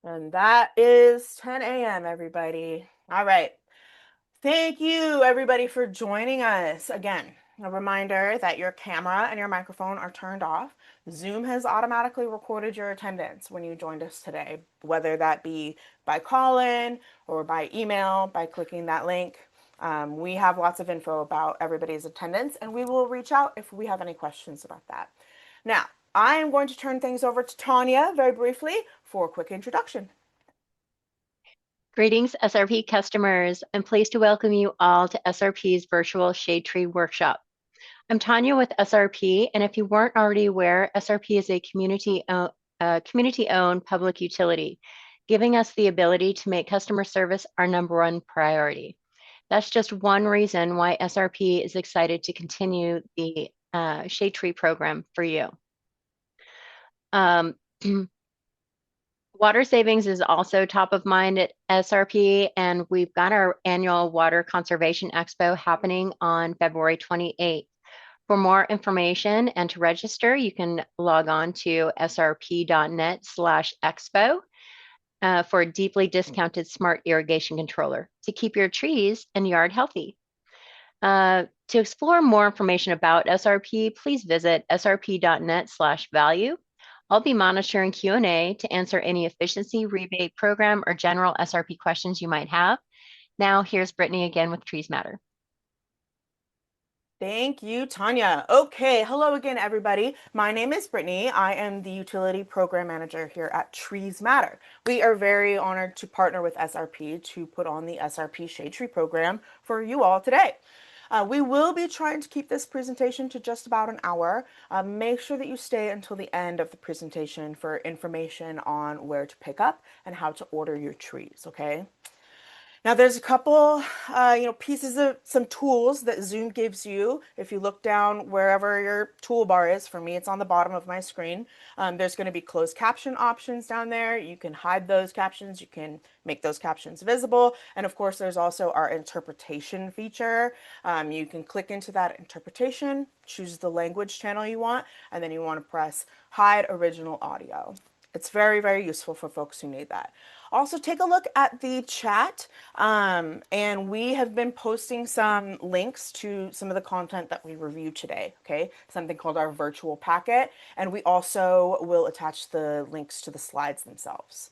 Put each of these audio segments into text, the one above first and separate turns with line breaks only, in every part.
And that is 10 a.m., everybody. All right. Thank you, everybody, for joining us. Again, a reminder that your camera and your microphone are turned off. Zoom has automatically recorded your attendance when you joined us today, whether that be by call-in or by email, by clicking that link. We have lots of info about everybody's attendance, and we will reach out if we have any questions about that. Now, I am going to turn things over to Tanya very briefly for a quick introduction.
Greetings, SRP customers. I'm pleased to welcome you all to SRP's virtual Shade Tree Workshop. I'm Tanya with SRP, and if you weren't already aware, SRP is a community-owned public utility, giving us the ability to make customer service our number 1 priority. That's just one reason why SRP is excited to continue the Shade Tree program for you. Um, Water savings is also top of mind at SRP, and we've got our annual Water Conservation Expo happening on February 28th. For more information and to register, you can log on to srp.net/expo for a deeply discounted smart irrigation controller to keep your trees and yard healthy. To explore more information about SRP, please visit srp.net/value. I'll be monitoring Q&A to answer any efficiency, rebate program, or general SRP questions you might have. Now, here's Brittany again with Trees Matter.
Thank you, Tanya. Okay, hello again, everybody. My name is Brittany. I am the Utility Program Manager here at Trees Matter. We are very honored to partner with SRP to put on the SRP Shade Tree Program for you all today. We will be trying to keep this presentation to just about an hour. Make sure that you stay until the end of the presentation for information on where to pick up and how to order your trees, okay? Now there's a couple, pieces of some tools that Zoom gives you. If you look down wherever your toolbar is, for me, it's on the bottom of my screen. There's going to be closed caption options down there. You can hide those captions. You can make those captions visible. And of course, there's also our interpretation feature. You can click into that interpretation, choose the language channel you want, and then you want to press hide original audio. It's very, very useful for folks who need that. Also, take a look at the chat, and we have been posting some links to some of the content that we reviewed today, okay? Something called our virtual packet, and we also will attach the links to the slides themselves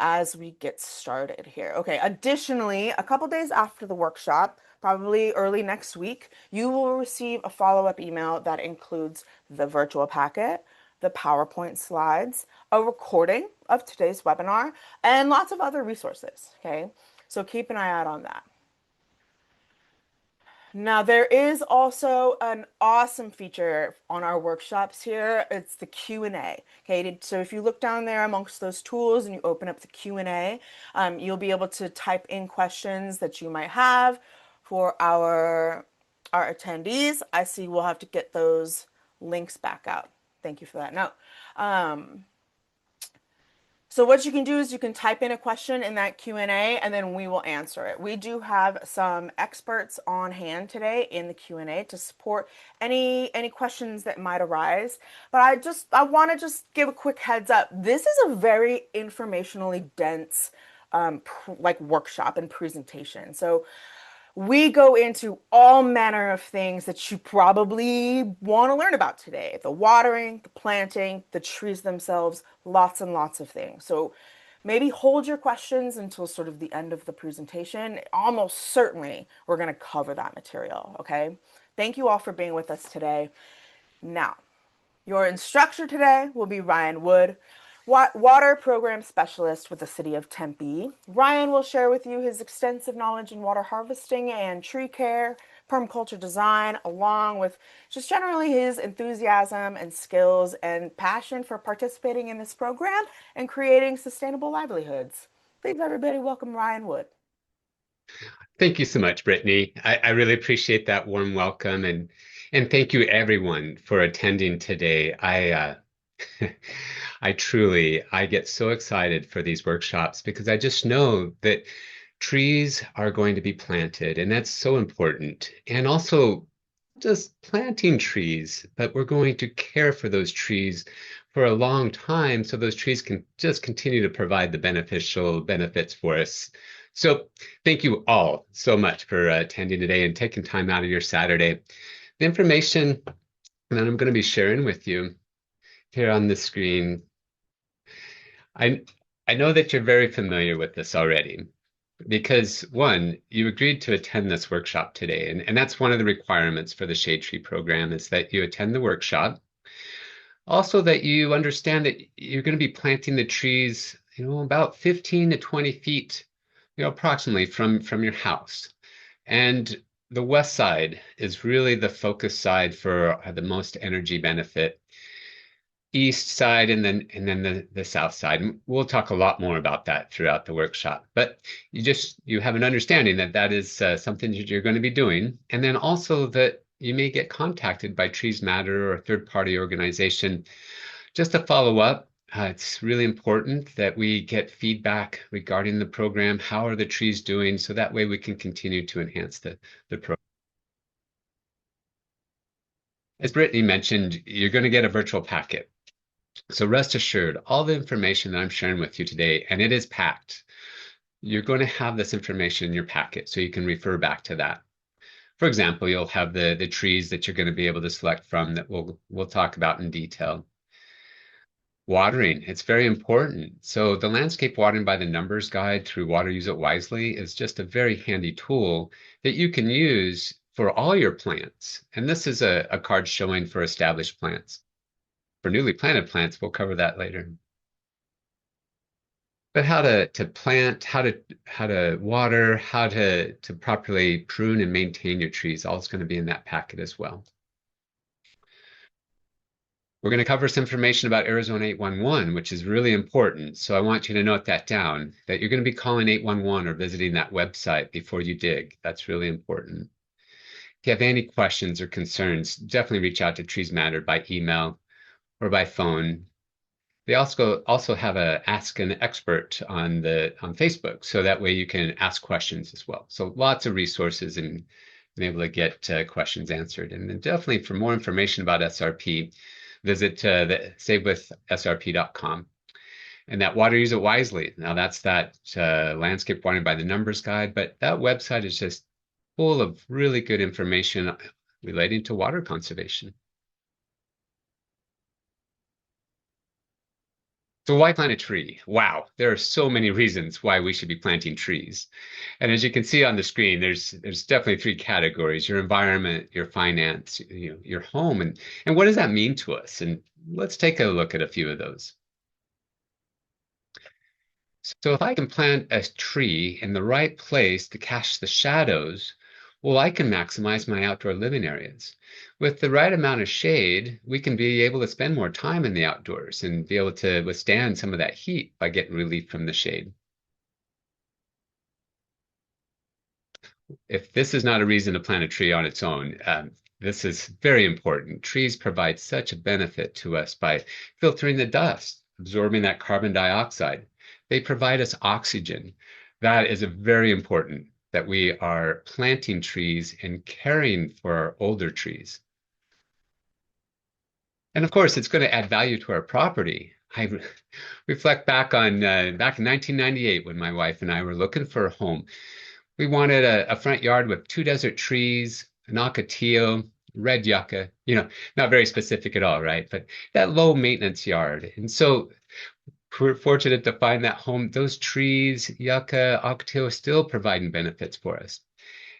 as we get started here. Okay, additionally, a couple days after the workshop, probably early next week, you will receive a follow-up email that includes the virtual packet, the PowerPoint slides, a recording of today's webinar, and lots of other resources, okay? So keep an eye out on that. Now, there is also an awesome feature on our workshops here. It's the Q&A. Okay, so if you look down there amongst those tools and you open up the Q&A, you'll be able to type in questions that you might have for our attendees. I see we'll have to get those links back out. Thank you for that note. So what you can do is you can type in a question in that Q&A and then we will answer it. We do have some experts on hand today in the Q&A to support any questions that might arise. But I want to just give a quick heads up. This is a very informationally dense workshop and presentation. So we go into all manner of things that you probably want to learn about today. The watering, the planting, the trees themselves, lots and lots of things. So maybe hold your questions until sort of the end of the presentation. Almost certainly we're going to cover that material, okay? Thank you all for being with us today. Now, your instructor today will be Ryan Wood, Water Program Specialist with the City of Tempe. Ryan will share with you his extensive knowledge in water harvesting and tree care, permaculture design, along with just generally his enthusiasm and skills and passion for participating in this program and creating sustainable livelihoods. Please, everybody, welcome Ryan Wood.
Thank you so much, Brittany. I really appreciate that warm welcome and thank you everyone for attending today. I get so excited for these workshops because I just know that trees are going to be planted and that's so important. And also just planting trees, but we're going to care for those trees for a long time so those trees can just continue to provide the beneficial benefits for us. So thank you all so much for attending today and taking time out of your Saturday. The information that I'm going to be sharing with you here on the screen, I, I know that you're very familiar with this already because one, you agreed to attend this workshop today, and that's one of the requirements for the Shade Tree program is that you attend the workshop. Also that you understand that you're going to be planting the trees, about 15 to 20 feet, approximately from your house. And the west side is really the focus side for the most energy benefit. East side and then the south side. And we'll talk a lot more about that throughout the workshop. But you have an understanding that that is something that you're going to be doing, and then also that you may get contacted by Trees Matter or a third-party organization just to follow up. It's really important that we get feedback regarding the program. How are the trees doing? So that way we can continue to enhance the program. As Brittany mentioned, you're going to get a virtual packet. So rest assured, all the information that I'm sharing with you today, and it is packed, you're going to have this information in your packet so you can refer back to that. For example, you'll have the trees that you're going to be able to select from that we'll talk about in detail. Watering, it's very important. So the landscape watering by the numbers guide through Water Use It Wisely is just a very handy tool that you can use for all your plants. And this is a card showing for established plants. For newly planted plants, we'll cover that later. But how to plant, how to water, how to properly prune and maintain your trees, all is going to be in that packet as well. We're going to cover some information about Arizona 811, which is really important. So I want you to note that down, that you're going to be calling 811 or visiting that website before you dig. That's really important. If you have any questions or concerns, definitely reach out to Trees Matter by email or by phone. They also have a Ask an Expert on Facebook, so that way you can ask questions as well. So lots of resources and able to get questions answered. And then definitely for more information about SRP, visit the savewithsrp.com. And that Water Use It Wisely. Now that's that landscape watering by the numbers guide, but that website is just full of really good information relating to water conservation. So why plant a tree? Wow, there are so many reasons why we should be planting trees. And as you can see on the screen, there's definitely three categories: your environment, your finance, your home, and what does that mean to us? And let's take a look at a few of those. So if I can plant a tree in the right place to catch the shadows, well, I can maximize my outdoor living areas. With the right amount of shade, we can be able to spend more time in the outdoors and be able to withstand some of that heat by getting relief from the shade. If this is not a reason to plant a tree on its own, this is very important. Trees provide such a benefit to us by filtering the dust, absorbing that carbon dioxide. They provide us oxygen. That is very important, that we are planting trees and caring for our older trees. And of course, it's going to add value to our property. I reflect back on back in 1998 when my wife and I were looking for a home. We wanted a front yard with 2 desert trees, an ocotillo, red yucca, not very specific at all, right? But that low maintenance yard. And so we're fortunate to find that home. Those trees, yucca, ocotillo, still providing benefits for us.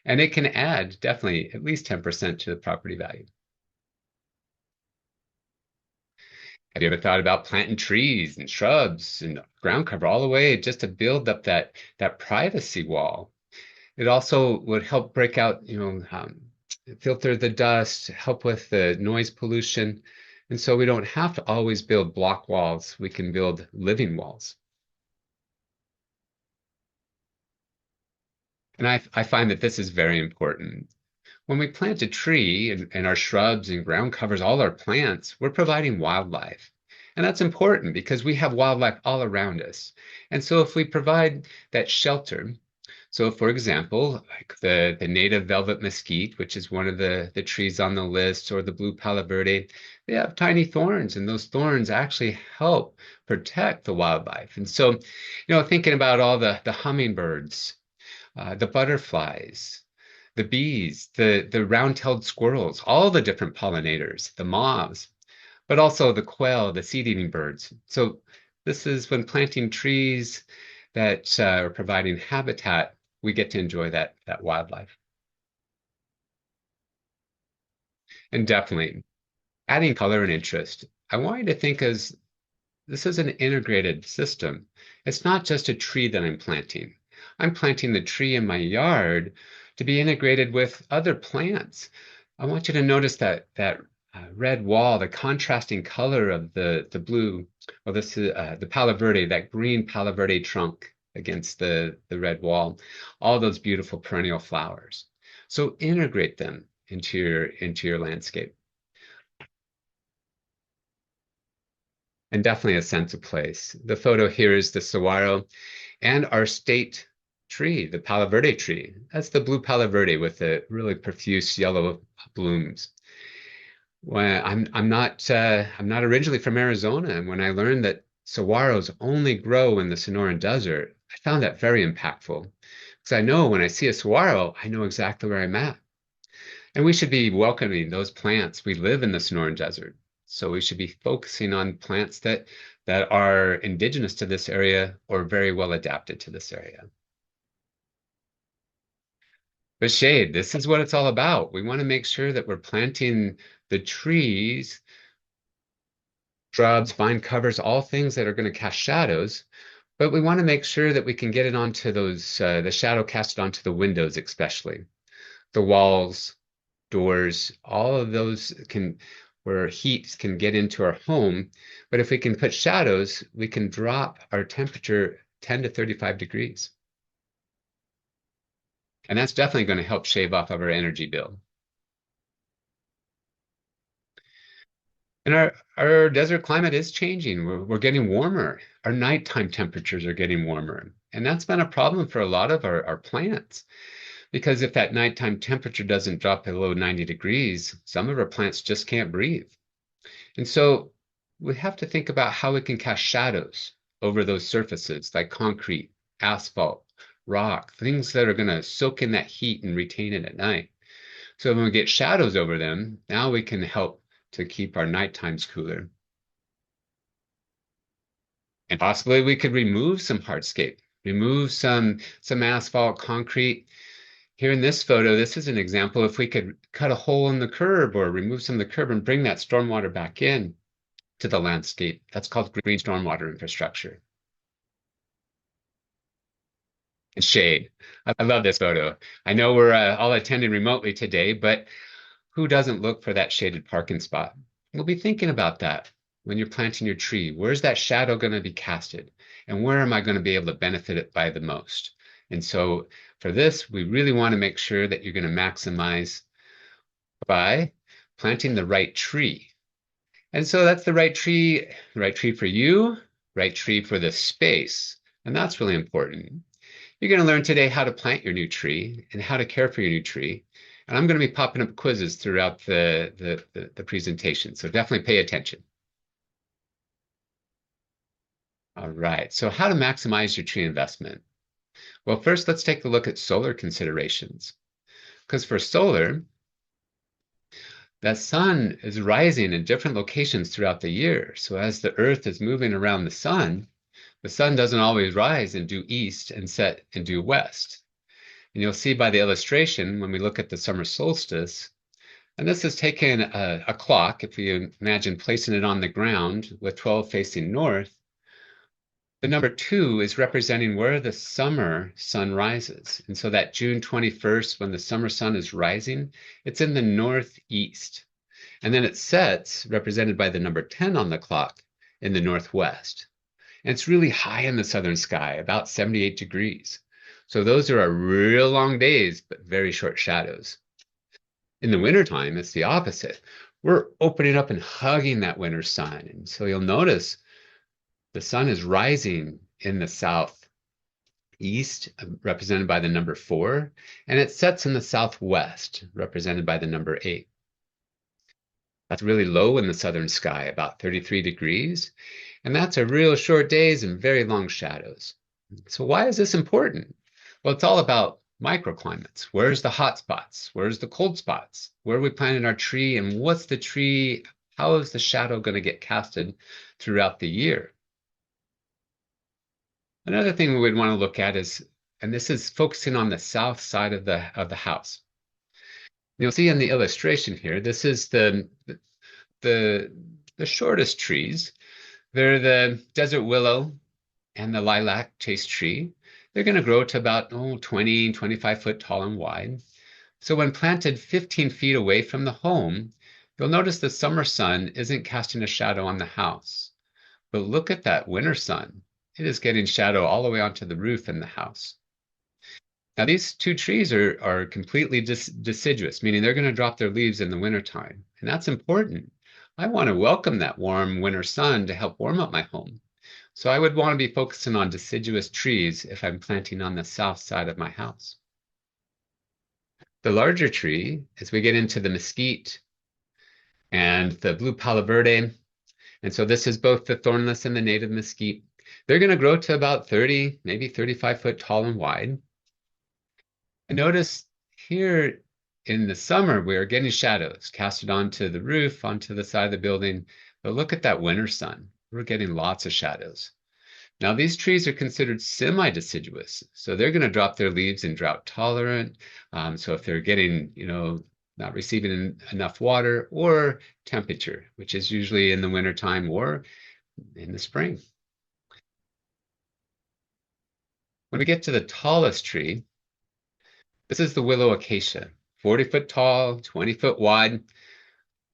And it can add definitely at least 10% to the property value. Have you ever thought about planting trees and shrubs and ground cover all the way just to build up that privacy wall? It also would help break out, filter the dust, help with the noise pollution. And so we don't have to always build block walls. We can build living walls. And I find that this is very important. When we plant a tree and our shrubs and ground covers, all our plants, we're providing wildlife. And that's important because we have wildlife all around us. And so if we provide that shelter, So for example, like the native velvet mesquite, which is one of the trees on the list, or the blue palo verde, they have tiny thorns, and those thorns actually help protect the wildlife. And so, thinking about all the hummingbirds, the butterflies, the bees, the round-tailed squirrels, all the different pollinators, the moths, but also the quail, the seed-eating birds. So this is when planting trees that are providing habitat, we get to enjoy that wildlife. And definitely adding color and interest. I want you to think as this is an integrated system. It's not just a tree that I'm planting. I'm planting the tree in my yard to be integrated with other plants. I want you to notice that red wall, the contrasting color of the blue, well, this is the Palo Verde, that green Palo Verde trunk against the red wall, all those beautiful perennial flowers. So integrate them into your landscape. And definitely a sense of place. The photo here is the saguaro and our state tree, the Palo Verde tree. That's the blue Palo Verde with the really profuse yellow blooms. When I'm not originally from Arizona, and when I learned that saguaros only grow in the Sonoran Desert, I found that very impactful. Because I know when I see a saguaro, I know exactly where I'm at. And we should be welcoming those plants. We live in the Sonoran Desert, so we should be focusing on plants that are indigenous to this area or very well adapted to this area. But shade, this is what it's all about. We want to make sure that we're planting the trees, shrubs, vine covers, all things that are going to cast shadows. But we want to make sure that we can get it onto those, the shadow casted onto the windows, especially the walls, doors, all of those where heat can get into our home. But if we can put shadows, we can drop our temperature 10 to 35 degrees. And that's definitely going to help shave off of our energy bill. And our desert climate is changing. We're getting warmer. Our nighttime temperatures are getting warmer. And that's been a problem for a lot of our plants. Because if that nighttime temperature doesn't drop below 90 degrees, some of our plants just can't breathe. And so we have to think about how we can cast shadows over those surfaces like concrete, asphalt, rock, things that are going to soak in that heat and retain it at night. So when we get shadows over them, now we can help to keep our night times cooler. And possibly we could remove some hardscape, remove some asphalt, concrete. Here in this photo, this is an example if we could cut a hole in the curb or remove some of the curb and bring that stormwater back in to the landscape. That's called green stormwater infrastructure. And shade. I love this photo. I know we're all attending remotely today, but who doesn't look for that shaded parking spot? We'll be thinking about that when you're planting your tree. Where's that shadow going to be casted? And where am I going to be able to benefit it by the most? And so for this, we really want to make sure that you're going to maximize by planting the right tree. And so that's the right tree for you, right tree for the space. And that's really important. You're going to learn today how to plant your new tree and how to care for your new tree. And I'm going to be popping up quizzes throughout the presentation. So definitely pay attention. All right. So how to maximize your tree investment? Well, first, let's take a look at solar considerations. Because for solar, that sun is rising in different locations throughout the year. So as the Earth is moving around the sun doesn't always rise and due east and set and due west. And you'll see by the illustration when we look at the summer solstice, and this is taking a clock, if you imagine placing it on the ground with 12 facing north, the number 2 is representing where the summer sun rises. And so that June 21st, when the summer sun is rising, it's in the northeast. And then it sets, represented by the number 10 on the clock, in the northwest. And it's really high in the southern sky, about 78 degrees. So those are real long days, but very short shadows. In the wintertime, it's the opposite. We're opening up and hugging that winter sun. And so you'll notice the sun is rising in the south east, represented by the number 4, and it sets in the southwest, represented by the number 8. That's really low in the southern sky, about 33 degrees, and that's a real short days and very long shadows. So why is this important? Well, it's all about microclimates. Where's the hot spots? Where's the cold spots? Where are we planting our tree, and what's the tree? How is the shadow going to get casted throughout the year? Another thing we would want to look at is, and this is focusing on the south side of the house. You'll see in the illustration here, this is the shortest trees. They're the desert willow and the lilac chase tree. They're going to grow to about 20, 25 foot tall and wide. So when planted 15 feet away from the home, you'll notice the summer sun isn't casting a shadow on the house. But look at that winter sun. It is getting shadow all the way onto the roof in the house. Now, these two trees are completely deciduous, meaning they're going to drop their leaves in the wintertime. And that's important. I want to welcome that warm winter sun to help warm up my home. So I would want to be focusing on deciduous trees if I'm planting on the south side of my house. The larger tree, as we get into the mesquite and the blue palo verde, and so this is both the thornless and the native mesquite, they're going to grow to about 30, maybe 35 foot tall and wide. And notice here in the summer, we are getting shadows casted onto the roof, onto the side of the building. But look at that winter sun. We're getting lots of shadows. Now, these trees are considered semi-deciduous, so they're going to drop their leaves in drought tolerant. So if they're getting, not receiving enough water or temperature, which is usually in the wintertime or in the spring. When we get to the tallest tree, this is the willow acacia, 40 foot tall, 20 foot wide.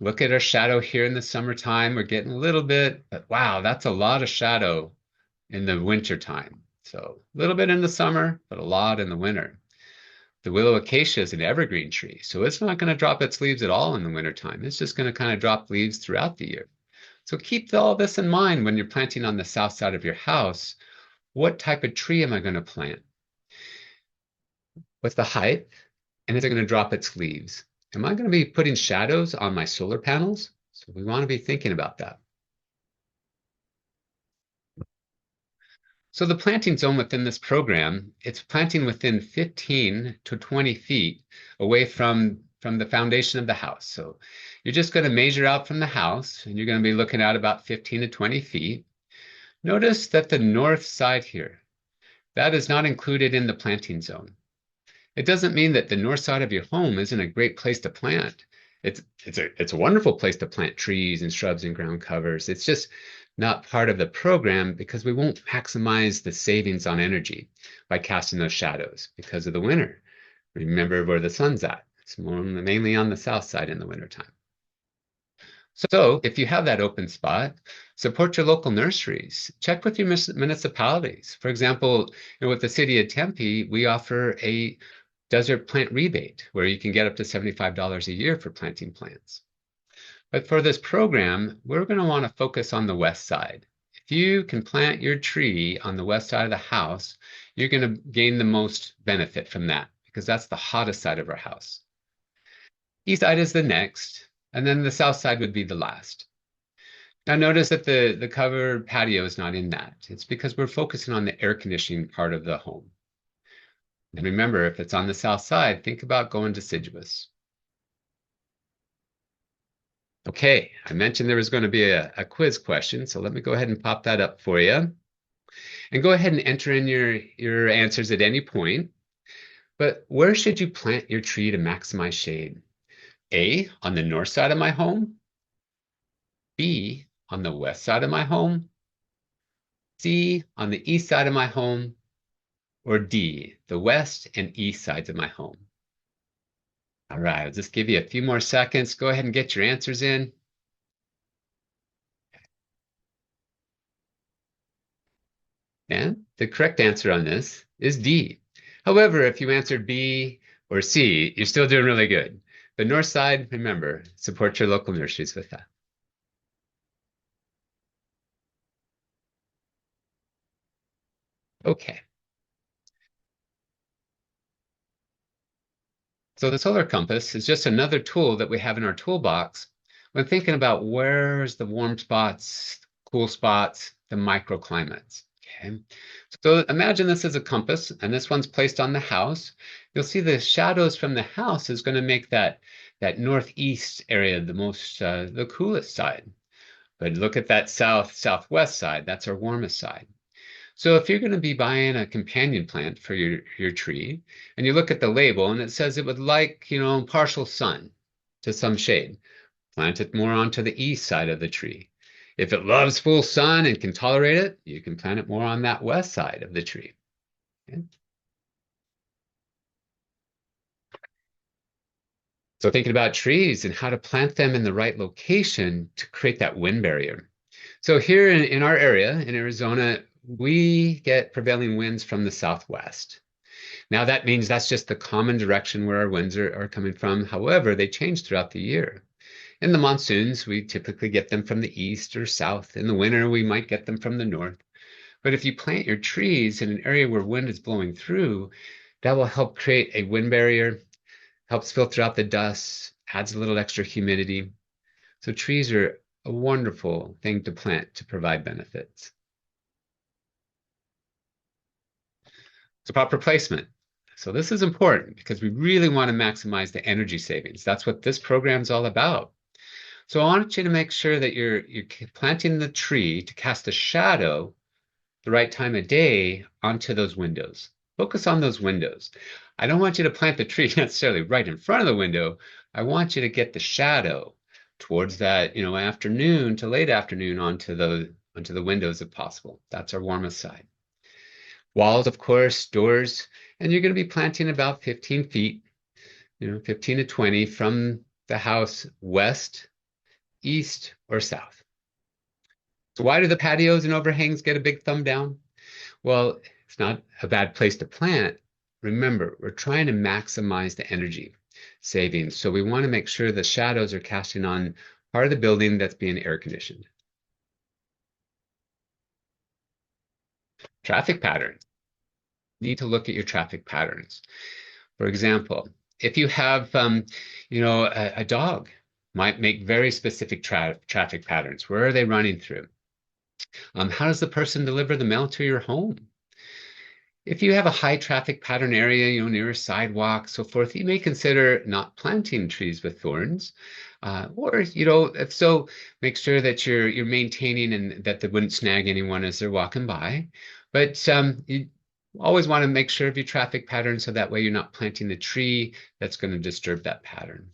Look at our shadow here in the summertime. We're getting a little bit, but wow, that's a lot of shadow in the winter time. So a little bit in the summer, but a lot in the winter. The willow acacia is an evergreen tree, so it's not going to drop its leaves at all in the wintertime. It's just going to kind of drop leaves throughout the year. So keep all this in mind when you're planting on the south side of your house. What type of tree am I going to plant? What's the height? And is it going to drop its leaves? Am I going to be putting shadows on my solar panels? So we want to be thinking about that. So the planting zone within this program, it's planting within 15 to 20 feet away from the foundation of the house. So you're just going to measure out from the house, and you're going to be looking at about 15 to 20 feet. Notice that the north side here, that is not included in the planting zone. It doesn't mean that the north side of your home isn't a great place to plant. It's a wonderful place to plant trees and shrubs and ground covers. It's just not part of the program because we won't maximize the savings on energy by casting those shadows because of the winter. Remember where the sun's at. It's mainly on the south side in the wintertime. So if you have that open spot, support your local nurseries. Check with your municipalities. For example, with the city of Tempe, we offer a desert plant rebate where you can get up to $75 a year for planting plants. But for this program, we're going to want to focus on the west side. If you can plant your tree on the west side of the house, you're going to gain the most benefit from that because that's the hottest side of our house. East side is the next, and then the south side would be the last. Now notice that the covered patio is not in that. It's because we're focusing on the air conditioning part of the home. And remember, if it's on the south side, think about going deciduous. Okay, I mentioned there was going to be a quiz question, so let me go ahead and pop that up for you. And go ahead and enter in your answers at any point. But where should you plant your tree to maximize shade? A, on the north side of my home. B, on the west side of my home. C, on the east side of my home. Or D, the west and east sides of my home. All right, I'll just give you a few more seconds. Go ahead and get your answers in. And the correct answer on this is D. However, if you answered B or C, you're still doing really good. The north side, remember, support your local nurseries with that. Okay. So the solar compass is just another tool that we have in our toolbox when thinking about where's the warm spots, cool spots, the microclimates. Okay. So imagine this as a compass, and this one's placed on the house. You'll see the shadows from the house is going to make that northeast area the coolest side. But look at that southwest side. That's our warmest side. So if you're going to be buying a companion plant for your tree, and you look at the label and it says it would like, partial sun to some shade, plant it more onto the east side of the tree. If it loves full sun and can tolerate it, you can plant it more on that west side of the tree. Okay? So thinking about trees and how to plant them in the right location to create that wind barrier. So here in our area in Arizona, we get prevailing winds from the southwest. Now that means that's just the common direction where our winds are coming from. However, they change throughout the year. In the monsoons, we typically get them from the east or south. In the winter, we might get them from the north. But if you plant your trees in an area where wind is blowing through, that will help create a wind barrier, helps filter out the dust, adds a little extra humidity. So trees are a wonderful thing to plant to provide benefits. So proper placement. So this is important because we really want to maximize the energy savings. That's what this program is all about. So I want you to make sure that you're planting the tree to cast a shadow the right time of day onto those windows. Focus on those windows. I don't want you to plant the tree necessarily right in front of the window. I want you to get the shadow towards that, afternoon to late afternoon onto the windows if possible. That's our warmest side. Walls, of course, doors, and you're going to be planting about 15 feet, 15 to 20 from the house west, east, or south. So why do the patios and overhangs get a big thumb down? Well, it's not a bad place to plant. Remember, we're trying to maximize the energy savings. So we want to make sure the shadows are casting on part of the building that's being air conditioned. Traffic patterns. You need to look at your traffic patterns. For example, if you have, a dog might make very specific traffic patterns. Where are they running through? How does the person deliver the mail to your home? If you have a high traffic pattern area, near a sidewalk, so forth, you may consider not planting trees with thorns. Or, if so, make sure that you're maintaining and that they wouldn't snag anyone as they're walking by. But you always want to make sure of your traffic pattern so that way you're not planting the tree that's going to disturb that pattern.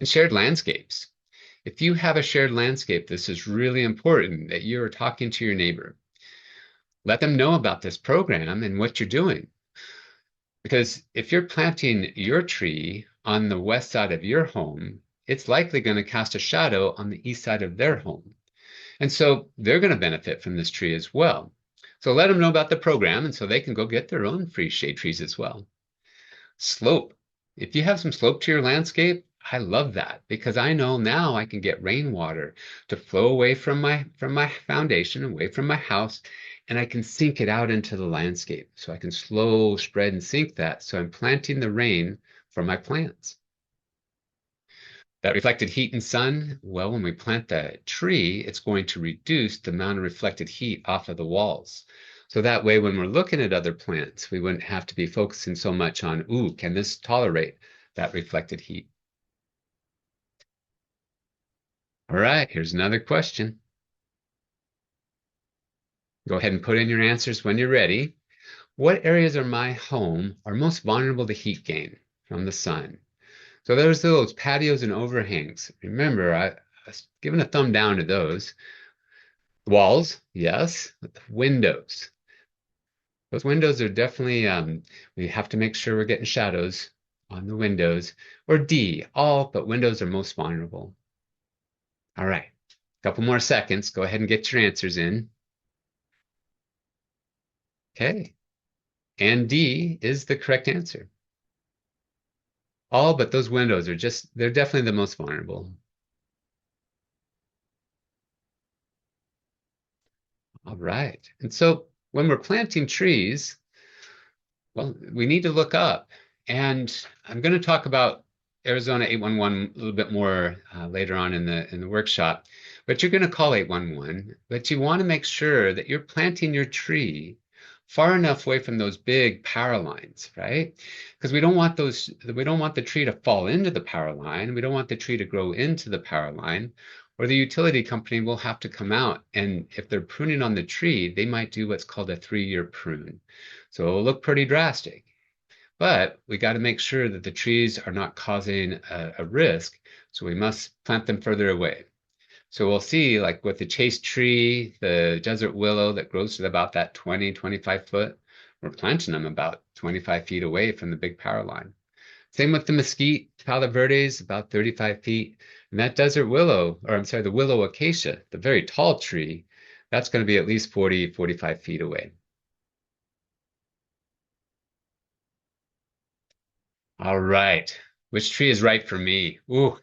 And shared landscapes. If you have a shared landscape, this is really important that you're talking to your neighbor. Let them know about this program and what you're doing. Because if you're planting your tree on the west side of your home, it's likely going to cast a shadow on the east side of their home. And so they're going to benefit from this tree as well. So let them know about the program and so they can go get their own free shade trees as well. Slope. If you have some slope to your landscape, I love that because I know now I can get rainwater to flow away from my foundation, away from my house, and I can sink it out into the landscape. So I can slow spread and sink that. So I'm planting the rain for my plants. That reflected heat and sun, well, when we plant the tree, it's going to reduce the amount of reflected heat off of the walls. So that way, when we're looking at other plants, we wouldn't have to be focusing so much on, ooh, can this tolerate that reflected heat? All right, here's another question. Go ahead and put in your answers when you're ready. What areas of my home are most vulnerable to heat gain from the sun? So there's those patios and overhangs. Remember, I was giving a thumb down to those. Walls, yes. Windows. Those windows are definitely, we have to make sure we're getting shadows on the windows. Or D, all but windows are most vulnerable. All right, a couple more seconds. Go ahead and get your answers in. Okay, and D is the correct answer. All but those windows are they're definitely the most vulnerable. All right, and so when we're planting trees, Well, we need to look up. And I'm going to talk about Arizona 811 a little bit more later on in the workshop. But you're going to call 811, but you want to make sure that you're planting your tree far enough away from those big power lines, right? Because we don't want the tree to fall into the power line. We don't want the tree to grow into the power line, or the utility company will have to come out. And if they're pruning on the tree, they might do what's called a 3-year prune. So it'll look pretty drastic, but we got to make sure that the trees are not causing a risk. So we must plant them further away. So we'll see, like with the chase tree, the desert willow that grows to about that 20, 25 foot, we're planting them about 25 feet away from the big power line. Same with the mesquite, Palo Verdes, about 35 feet. And that desert willow, or I'm sorry, the willow acacia, the very tall tree, that's going to be at least 40, 45 feet away. All right. Which tree is right for me? Ooh,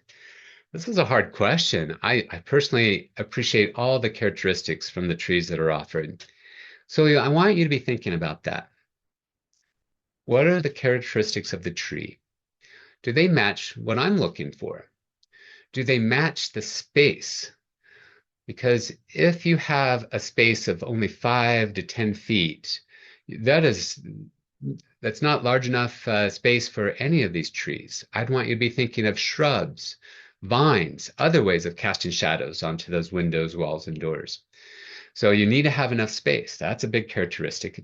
this is a hard question. I personally appreciate all the characteristics from the trees that are offered. So I want you to be thinking about that. What are the characteristics of the tree? Do they match what I'm looking for? Do they match the space? Because if you have a space of only 5 to 10 feet, that is that's not large enough space for any of these trees. I'd want you to be thinking of shrubs, vines, other ways of casting shadows onto those windows, walls, and doors. So you need to have enough space. That's a big characteristic.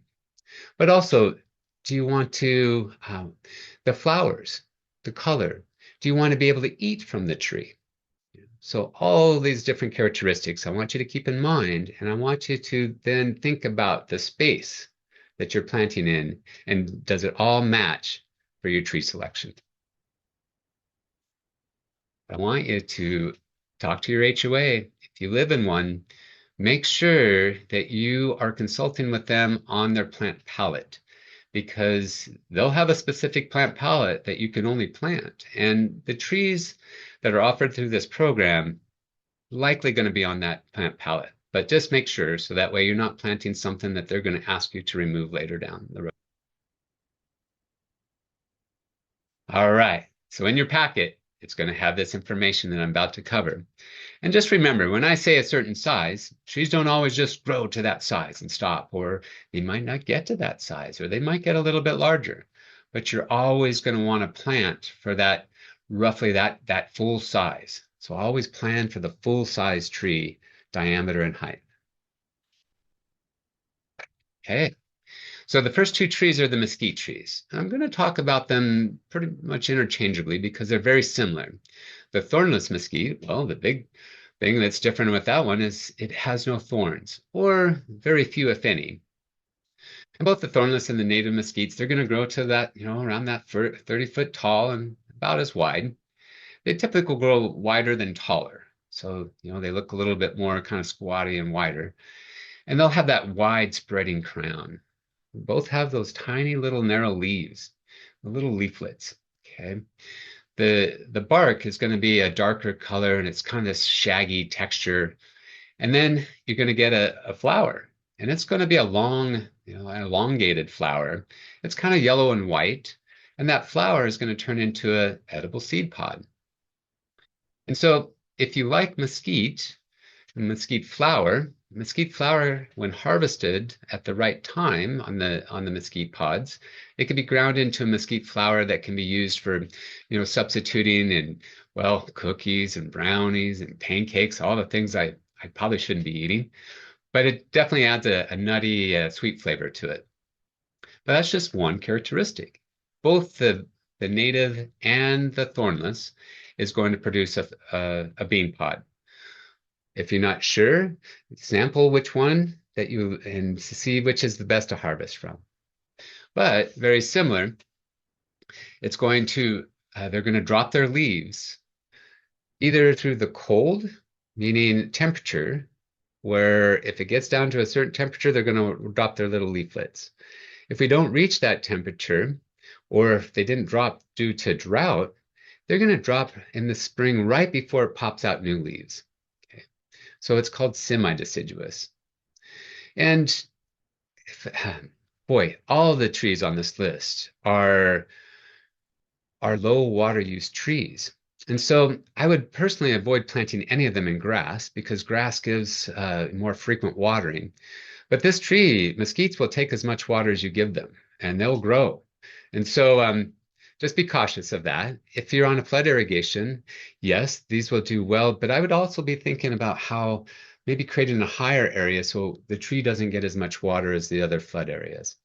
But also, do you want to, the flowers, the color, do you want to be able to eat from the tree? So all these different characteristics I want you to keep in mind, and I want you to then think about the space that you're planting in, and does it all match for your tree selection? I want you to talk to your HOA. If you live in one, make sure that you are consulting with them on their plant palette, because they'll have a specific plant palette that you can only plant. And the trees that are offered through this program likely going to be on that plant palette. But just make sure, so that way you're not planting something that they're going to ask you to remove later down the road. All right, so in your packet, it's going to have this information that I'm about to cover. And just remember, when I say a certain size, trees don't always just grow to that size and stop, or they might not get to that size, or they might get a little bit larger. But you're always going to want to plant for that, roughly that full size. So always plan for the full size tree, diameter and height. Okay. So the first two trees are the mesquite trees. I'm going to talk about them pretty much interchangeably because they're very similar. The thornless mesquite, well, the big thing that's different with that one is it has no thorns, or very few, if any. And both the thornless and the native mesquites, they're going to grow to that, around that 30 foot tall and about as wide. They typically grow wider than taller. So, they look a little bit more kind of squatty and wider. And they'll have that wide spreading crown. Both have those tiny little narrow leaves, the little leaflets. Okay. The bark is going to be a darker color and it's kind of this shaggy texture. And then you're going to get a flower, and it's going to be a long, an elongated flower. It's kind of yellow and white, and that flower is going to turn into an edible seed pod. And so if you like mesquite and mesquite flower, when harvested at the right time on the mesquite pods, it can be ground into a mesquite flour that can be used for, substituting in, well, cookies and brownies and pancakes, all the things I probably shouldn't be eating. But it definitely adds a nutty, sweet flavor to it. But that's just one characteristic. Both the native and the thornless is going to produce a bean pod. If you're not sure, sample which one and see which is the best to harvest from. But very similar, it's going to, they're going to drop their leaves either through the cold, meaning temperature, where if it gets down to a certain temperature, they're going to drop their little leaflets. If we don't reach that temperature, or if they didn't drop due to drought, they're going to drop in the spring right before it pops out new leaves. Okay. So it's called semi-deciduous. And boy, all the trees on this list are low water use trees. And so I would personally avoid planting any of them in grass because grass gives more frequent watering. But this tree, mesquites will take as much water as you give them, and they'll grow. And so just be cautious of that. If you're on a flood irrigation, yes, these will do well, but I would also be thinking about how maybe creating a higher area so the tree doesn't get as much water as the other flood areas.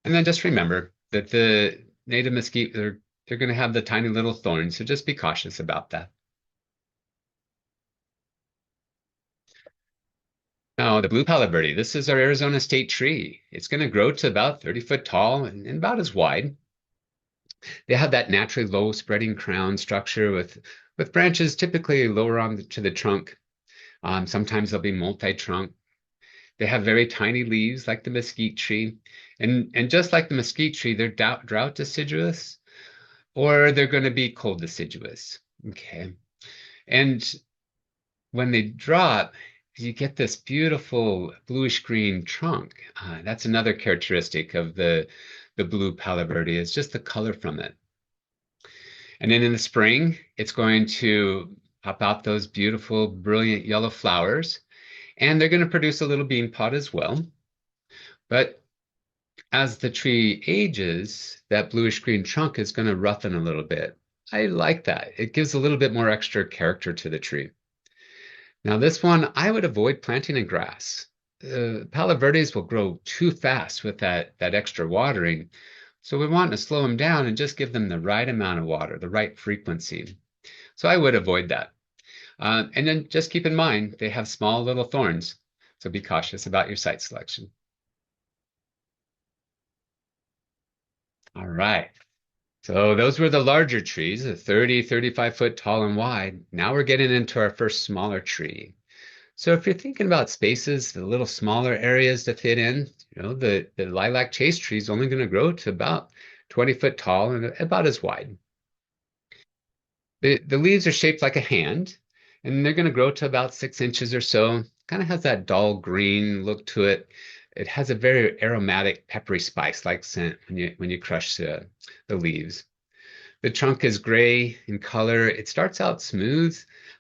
And then just remember that the native mesquite, they're going to have the tiny little thorns, so just be cautious about that. Now, the blue palo verde, this is our Arizona state tree. It's going to grow to about 30 foot tall and about as wide. They have that naturally low spreading crown structure with branches typically lower on to the trunk. Sometimes they'll be multi-trunk. They have very tiny leaves like the mesquite tree. And just like the mesquite tree, they're drought deciduous or they're going to be cold deciduous. Okay. And when they drop, you get this beautiful bluish green trunk. That's another characteristic of the blue palo verde is just the color from it. And then in the spring, it's going to pop out those beautiful, brilliant yellow flowers, and they're going to produce a little bean pod as well. But as the tree ages, that bluish green trunk is going to roughen a little bit. I like that. It gives a little bit more extra character to the tree. Now, this one, I would avoid planting in grass. Palo verdes will grow too fast with that extra watering. So we want to slow them down and just give them the right amount of water, the right frequency. So I would avoid that. And then just keep in mind, they have small little thorns. So be cautious about your site selection. All right. So those were the larger trees, the 30, 35 foot tall and wide. Now we're getting into our first smaller tree. So if you're thinking about spaces, the little smaller areas to fit in, the lilac chase tree is only going to grow to about 20 foot tall and about as wide. The leaves are shaped like a hand, and they're going to grow to about 6 inches or so. Kind of has that dull green look to it. It has a very aromatic, peppery spice-like scent when you crush the leaves. The trunk is gray in color. It starts out smooth,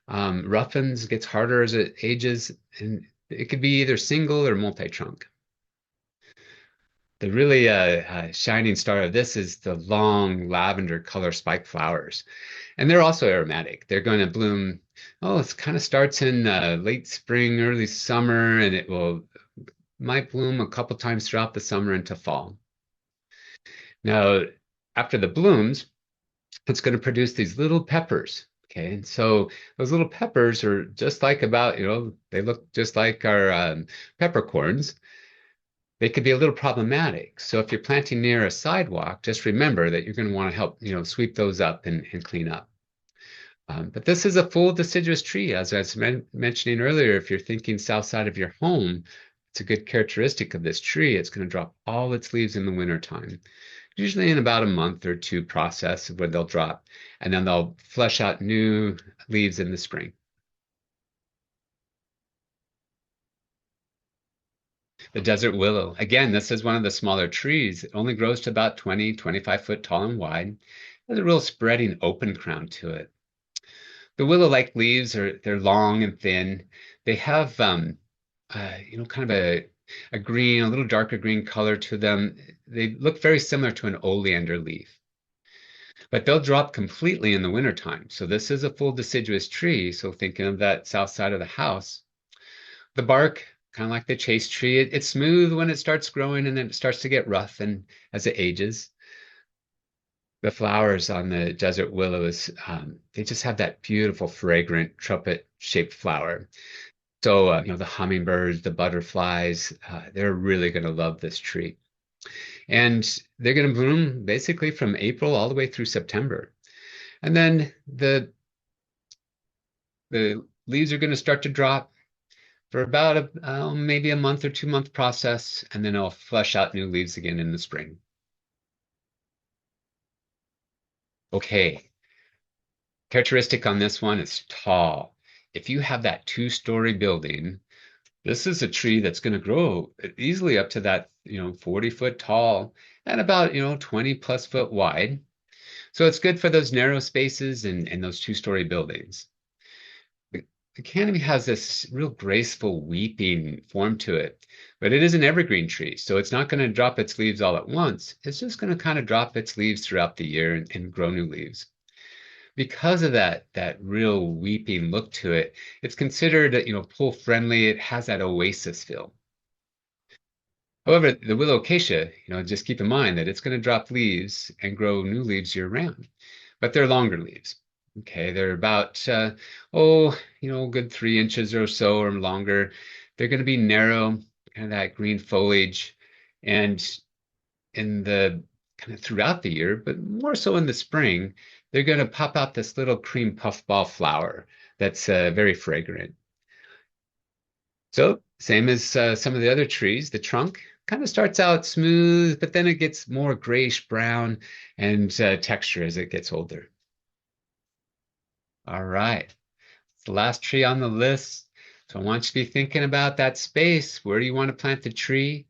roughens, gets harder as it ages, and it could be either single or multi-trunk. The really shining star of this is the long lavender color spike flowers. And they're also aromatic. They're going to bloom, it kind of starts in late spring, early summer, and might bloom a couple times throughout the summer into fall. Now, after the blooms, it's going to produce these little peppers. Okay, and so those little peppers are just like they look just like our peppercorns. They could be a little problematic. So if you're planting near a sidewalk, just remember that you're going to want to help, sweep those up and clean up. But this is a full deciduous tree. As I was mentioning earlier, if you're thinking south side of your home, it's a good characteristic of this tree. It's going to drop all its leaves in the wintertime, usually in about a month or two process where they'll drop, and then they'll flush out new leaves in the spring. The desert willow. Again, this is one of the smaller trees. It only grows to about 20, 25 foot tall and wide. It has a real spreading open crown to it. The willow-like leaves they're long and thin. They have kind of a green, a little darker green color to them. They look very similar to an oleander leaf. But they'll drop completely in the wintertime. So this is a full deciduous tree. So thinking of that south side of the house. The bark, kind of like the chase tree, it's smooth when it starts growing and then it starts to get rough and as it ages. The flowers on the desert willows, they just have that beautiful, fragrant, trumpet-shaped flower. So, the hummingbirds, the butterflies, they're really going to love this tree. And they're going to bloom basically from April all the way through September. And then the leaves are going to start to drop for about maybe a month or 2 month process, and then it'll flush out new leaves again in the spring. Okay, characteristic on this one is tall. If you have that 2-story building, This is a tree that's going to grow easily up to that, 40-foot tall and about, 20 plus foot wide. So it's good for those narrow spaces and those two-story buildings. The, the canopy has this real graceful weeping form to it, but it is an evergreen tree, so it's not going to drop its leaves all at once. It's just going to kind of drop its leaves throughout the year and grow new leaves. Because of that real weeping look to it, it's considered, pool friendly. It has that oasis feel. However, the willow acacia, just keep in mind that it's going to drop leaves and grow new leaves year round, but they're longer leaves. Okay, they're about good 3 inches or so or longer. They're going to be narrow, kind of that green foliage, and in the kind of throughout the year, but more so in the spring, they're going to pop out this little cream puffball flower that's very fragrant. So, same as some of the other trees, the trunk kind of starts out smooth, but then it gets more grayish brown and texture as it gets older. All right, it's the last tree on the list. So I want you to be thinking about that space. Where do you want to plant the tree?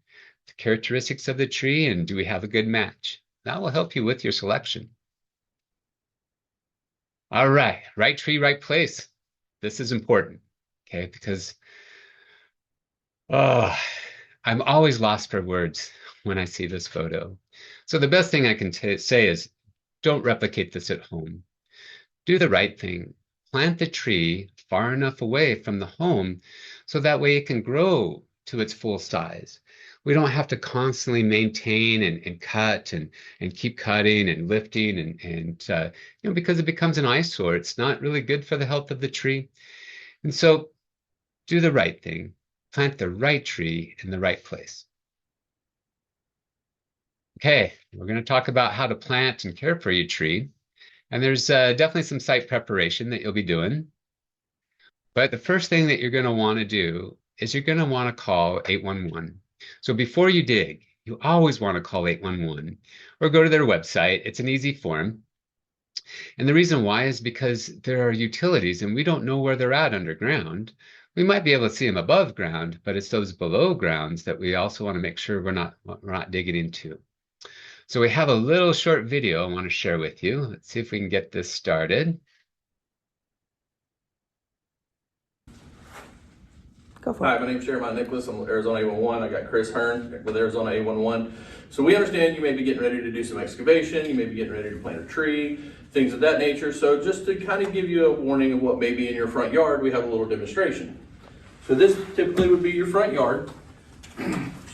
The characteristics of the tree, and do we have a good match? That will help you with your selection. All right tree, right place. This is important, okay? Because oh, I'm always lost for words when I see this photo. So the best thing I can say is don't replicate this at home. Do the right thing. Plant the tree far enough away from the home so that way it can grow to its full size. We don't have to constantly maintain and cut and keep cutting and lifting and because it becomes an eyesore. It's not really good for the health of the tree. And so do the right thing. Plant the right tree in the right place. Okay, we're going to talk about how to plant and care for your tree. And there's definitely some site preparation that you'll be doing. But the first thing that you're going to want to do is you're going to want to call 811. So before you dig, you always want to call 811 or go to their website. It's an easy form. And the reason why is because there are utilities and we don't know where they're at underground. We might be able to see them above ground, but it's those below grounds that we also want to make sure we're not digging into. So we have a little short video I want to share with you. Let's see if we can get this started.
Go for
Hi,
it.
my name's Jeremiah Nicholas. I'm with Arizona 811. I got Chris Hearn with Arizona 811. So we understand you may be getting ready to do some excavation, you may be getting ready to plant a tree, things of that nature. So just to kind of give you a warning of what may be in your front yard, we have a little demonstration. So this typically would be your front yard.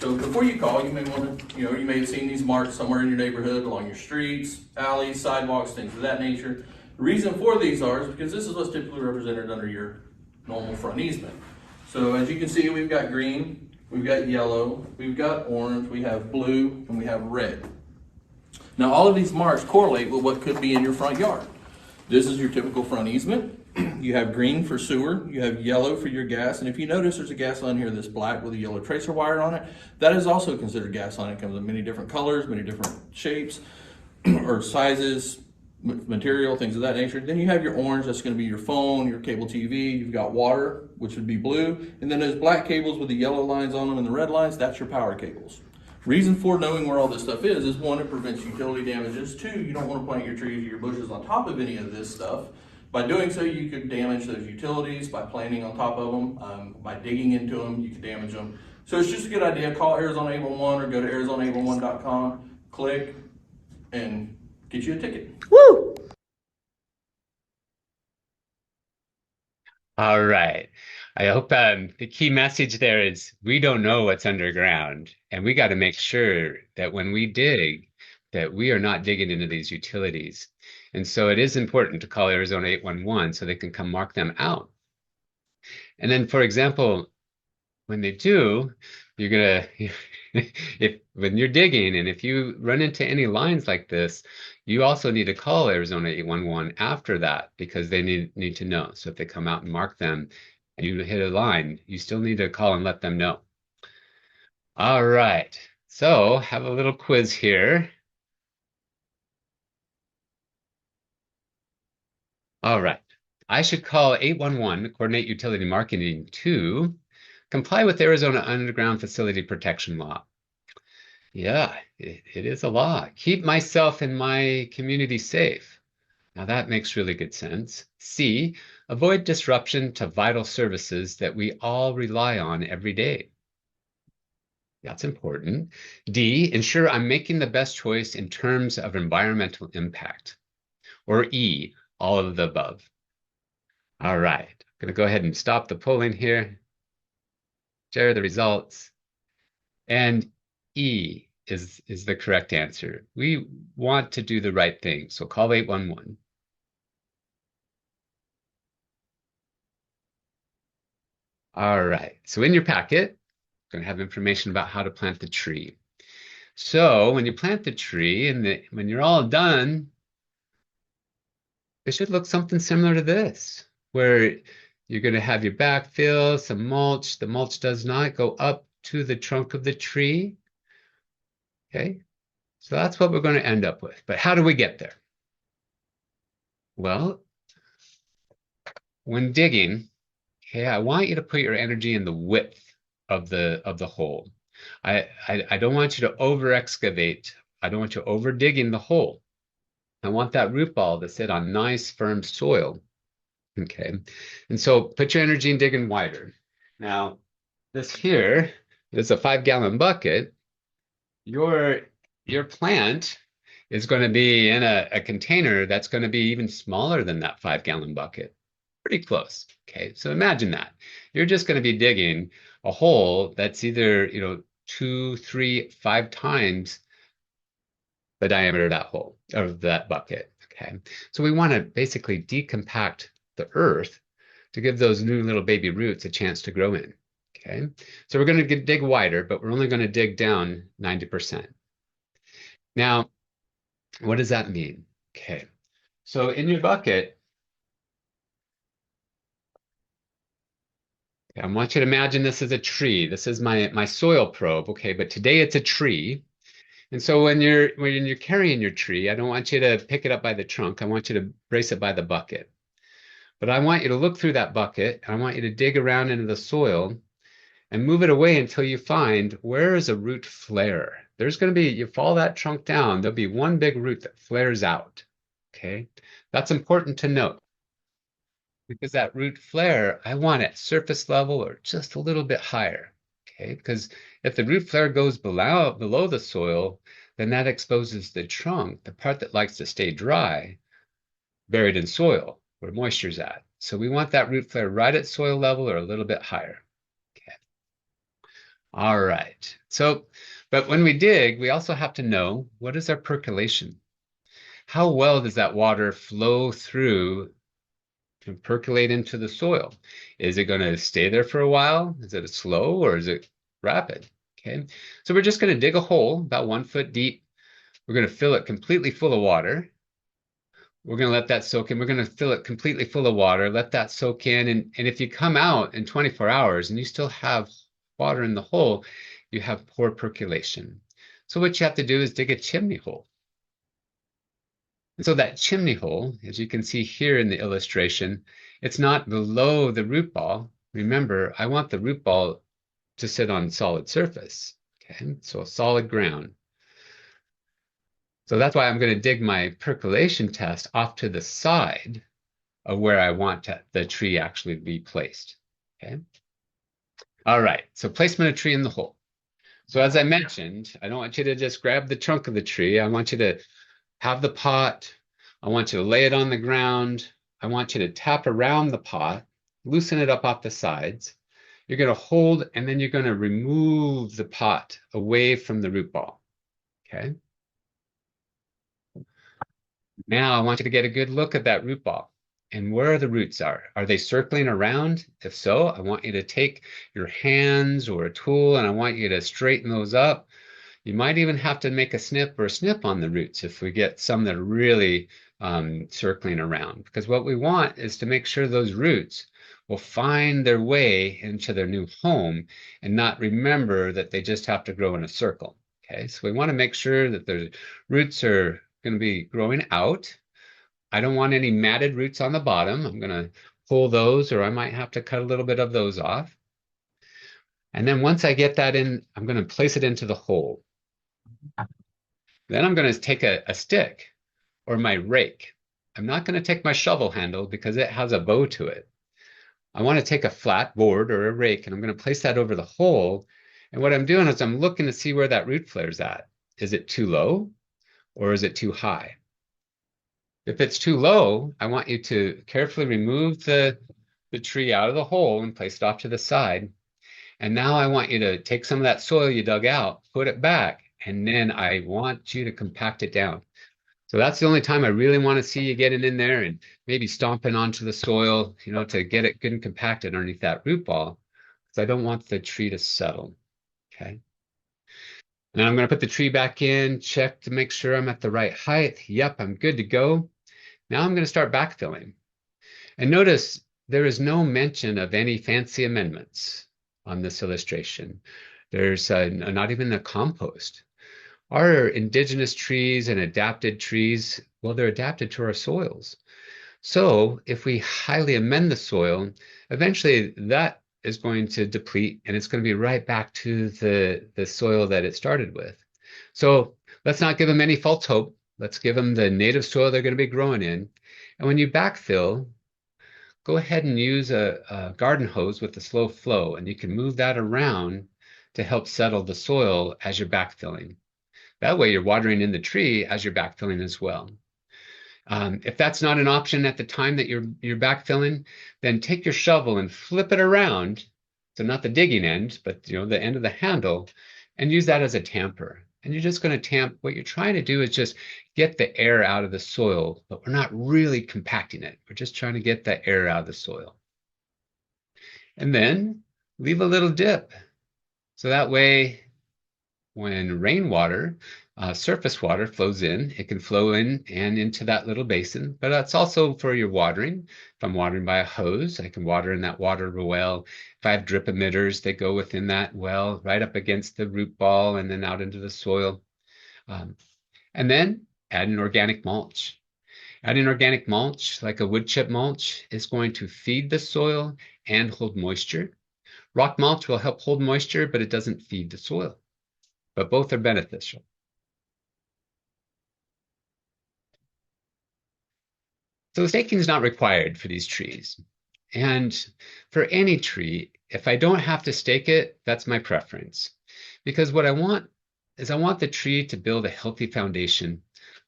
So before you call, you may want to, you may have seen these marks somewhere in your neighborhood, along your streets, alleys, sidewalks, things of that nature. The reason for these is because this is what's typically represented under your normal front easement. So as you can see, we've got green, we've got yellow, we've got orange, we have blue, and we have red. Now all of these marks correlate with what could be in your front yard. This is your typical front easement. You have green for sewer, you have yellow for your gas, and if you notice there's a gas line here that's black with a yellow tracer wire on it, that is also considered gas line. It comes in many different colors, many different shapes or sizes, material, things of that nature. Then you have your orange, that's going to be your phone, your cable TV. You've got water, which would be blue. And then those black cables with the yellow lines on them and the red lines, that's your power cables. Reason for knowing where all this stuff is one, it prevents utility damages. Two, you don't want to plant your trees or your bushes on top of any of this stuff. By doing so, you could damage those utilities by planting on top of them, by digging into them, you could damage them. So it's just a good idea. Call Arizona 811 or go to Arizona811.com, click, and get you a ticket.
Woo!
All right. I hope the key message there is we don't know what's underground, and we got to make sure that when we dig, that we are not digging into these utilities. And so it is important to call Arizona 811 so they can come mark them out. And then, for example, when they do, you're gonna if when you're digging and if you run into any lines like this, you also need to call Arizona 811 after that because they need to know. So if they come out and mark them and you hit a line, you still need to call and let them know. All right. So have a little quiz here. All right. I should call 811 to coordinate utility marketing to Comply with Arizona Underground Facility Protection Law. Yeah, it is a law. Keep myself and my community safe. Now that makes really good sense. C, avoid disruption to vital services that we all rely on every day. That's important. D, ensure I'm making the best choice in terms of environmental impact. Or E, all of the above. All right, I'm going to go ahead and stop the polling here, share the results. And E is the correct answer. We want to do the right thing, so call 811. All right, so in your packet, going to have information about how to plant the tree. So when you plant the tree and when you're all done, it should look something similar to this, where you're going to have your backfill, some mulch. The mulch does not go up to the trunk of the tree. Okay, so that's what we're going to end up with. But how do we get there? Well, when digging, okay, I want you to put your energy in the width of the hole. I don't want you to over excavate. I don't want you over digging the hole. I want that root ball to sit on nice firm soil. Okay, and so put your energy in digging wider. Now, this here is a 5-gallon bucket. Your plant is going to be in a container that's going to be even smaller than that 5-gallon bucket. Pretty close. Okay, so imagine that. You're just going to be digging a hole that's either, 2, 3, 5 times the diameter of that hole, of that bucket. Okay, so we want to basically decompact the earth to give those new little baby roots a chance to grow in. Okay, so we're going to dig wider, but we're only going to dig down 90%. Now, what does that mean? Okay, so in your bucket, I want you to imagine this as a tree. This is my soil probe, okay, but today it's a tree. And so when you're carrying your tree, I don't want you to pick it up by the trunk. I want you to brace it by the bucket. But I want you to look through that bucket. I want you to dig around into the soil and move it away until you find where is a root flare. There's going to be, you follow that trunk down, there'll be one big root that flares out. Okay, that's important to note because that root flare, I want it surface level or just a little bit higher. Okay, because if the root flare goes below the soil, then that exposes the trunk, the part that likes to stay dry, buried in soil where moisture's at. So we want that root flare right at soil level or a little bit higher. Okay. All right. So, but when we dig, we also have to know what is our percolation? How well does that water flow through and percolate into the soil? Is it going to stay there for a while? Is it slow or is it rapid? Okay. So we're just going to dig a hole about 1 foot deep. We're going to fill it completely full of water. We're going to let that soak in. We're going to fill it completely full of water, let that soak in. And if you come out in 24 hours and you still have water in the hole, you have poor percolation. So what you have to do is dig a chimney hole. And so that chimney hole, as you can see here in the illustration, it's not below the root ball. Remember, I want the root ball to sit on solid surface. Okay, so solid ground. So that's why I'm going to dig my percolation test off to the side of where I want the tree actually be placed. Okay. All right. So placement of tree in the hole. So as I mentioned, I don't want you to just grab the trunk of the tree. I want you to have the pot. I want you to lay it on the ground. I want you to tap around the pot, loosen it up off the sides. You're going to hold, and then you're going to remove the pot away from the root ball. Okay. Now I want you to get a good look at that root ball and where the roots are. Are they circling around? If so, I want you to take your hands or a tool and I want you to straighten those up. You might even have to make a snip or a snip on the roots if we get some that are really circling around. Because what we want is to make sure those roots will find their way into their new home and not remember that they just have to grow in a circle. Okay, so we want to make sure that the roots are going to be growing out. I don't want any matted roots on the bottom. I'm going to pull those, or I might have to cut a little bit of those off. And then once I get that in, I'm going to place it into the hole. Then I'm going to take a stick or my rake. I'm not going to take my shovel handle because it has a bow to it. I want to take a flat board or a rake and I'm going to place that over the hole. And what I'm doing is I'm looking to see where that root flare is at. Is it too low or is it too high? If it's too low, I want you to carefully remove the tree out of the hole and place it off to the side. And now I want you to take some of that soil you dug out, put it back, and then I want you to compact it down. So that's the only time I really want to see you getting in there and maybe stomping onto the soil, to get it good and compacted underneath that root ball, because I don't want the tree to settle. Okay. And then I'm going to put the tree back in, check to make sure I'm at the right height. Yep, I'm good to go. Now I'm going to start backfilling. And notice there is no mention of any fancy amendments on this illustration. There's not even a compost. Our indigenous trees and adapted trees, well, they're adapted to our soils. So if we highly amend the soil, eventually that is going to deplete and it's going to be right back to the soil that it started with. So let's not give them any false hope. Let's give them the native soil they're going to be growing in. And when you backfill, go ahead and use a garden hose with a slow flow, and you can move that around to help settle the soil as you're backfilling. That way you're watering in the tree as you're backfilling as well. If that's not an option at the time that you're backfilling, then take your shovel and flip it around. So not the digging end, but the end of the handle, and use that as a tamper. And you're just going to tamp. What you're trying to do is just get the air out of the soil, but we're not really compacting it. We're just trying to get the air out of the soil. And then leave a little dip. So that way, when rainwater, surface water flows in, it can flow in and into that little basin, but that's also for your watering. If I'm watering by a hose, I can water in that water well. If I have drip emitters, they go within that well, right up against the root ball and then out into the soil. And then add an organic mulch. Adding organic mulch, like a wood chip mulch, is going to feed the soil and hold moisture. Rock mulch will help hold moisture, but it doesn't feed the soil. But both are beneficial. So staking is not required for these trees. And for any tree, if I don't have to stake it, that's my preference. Because what I want is I want the tree to build a healthy foundation,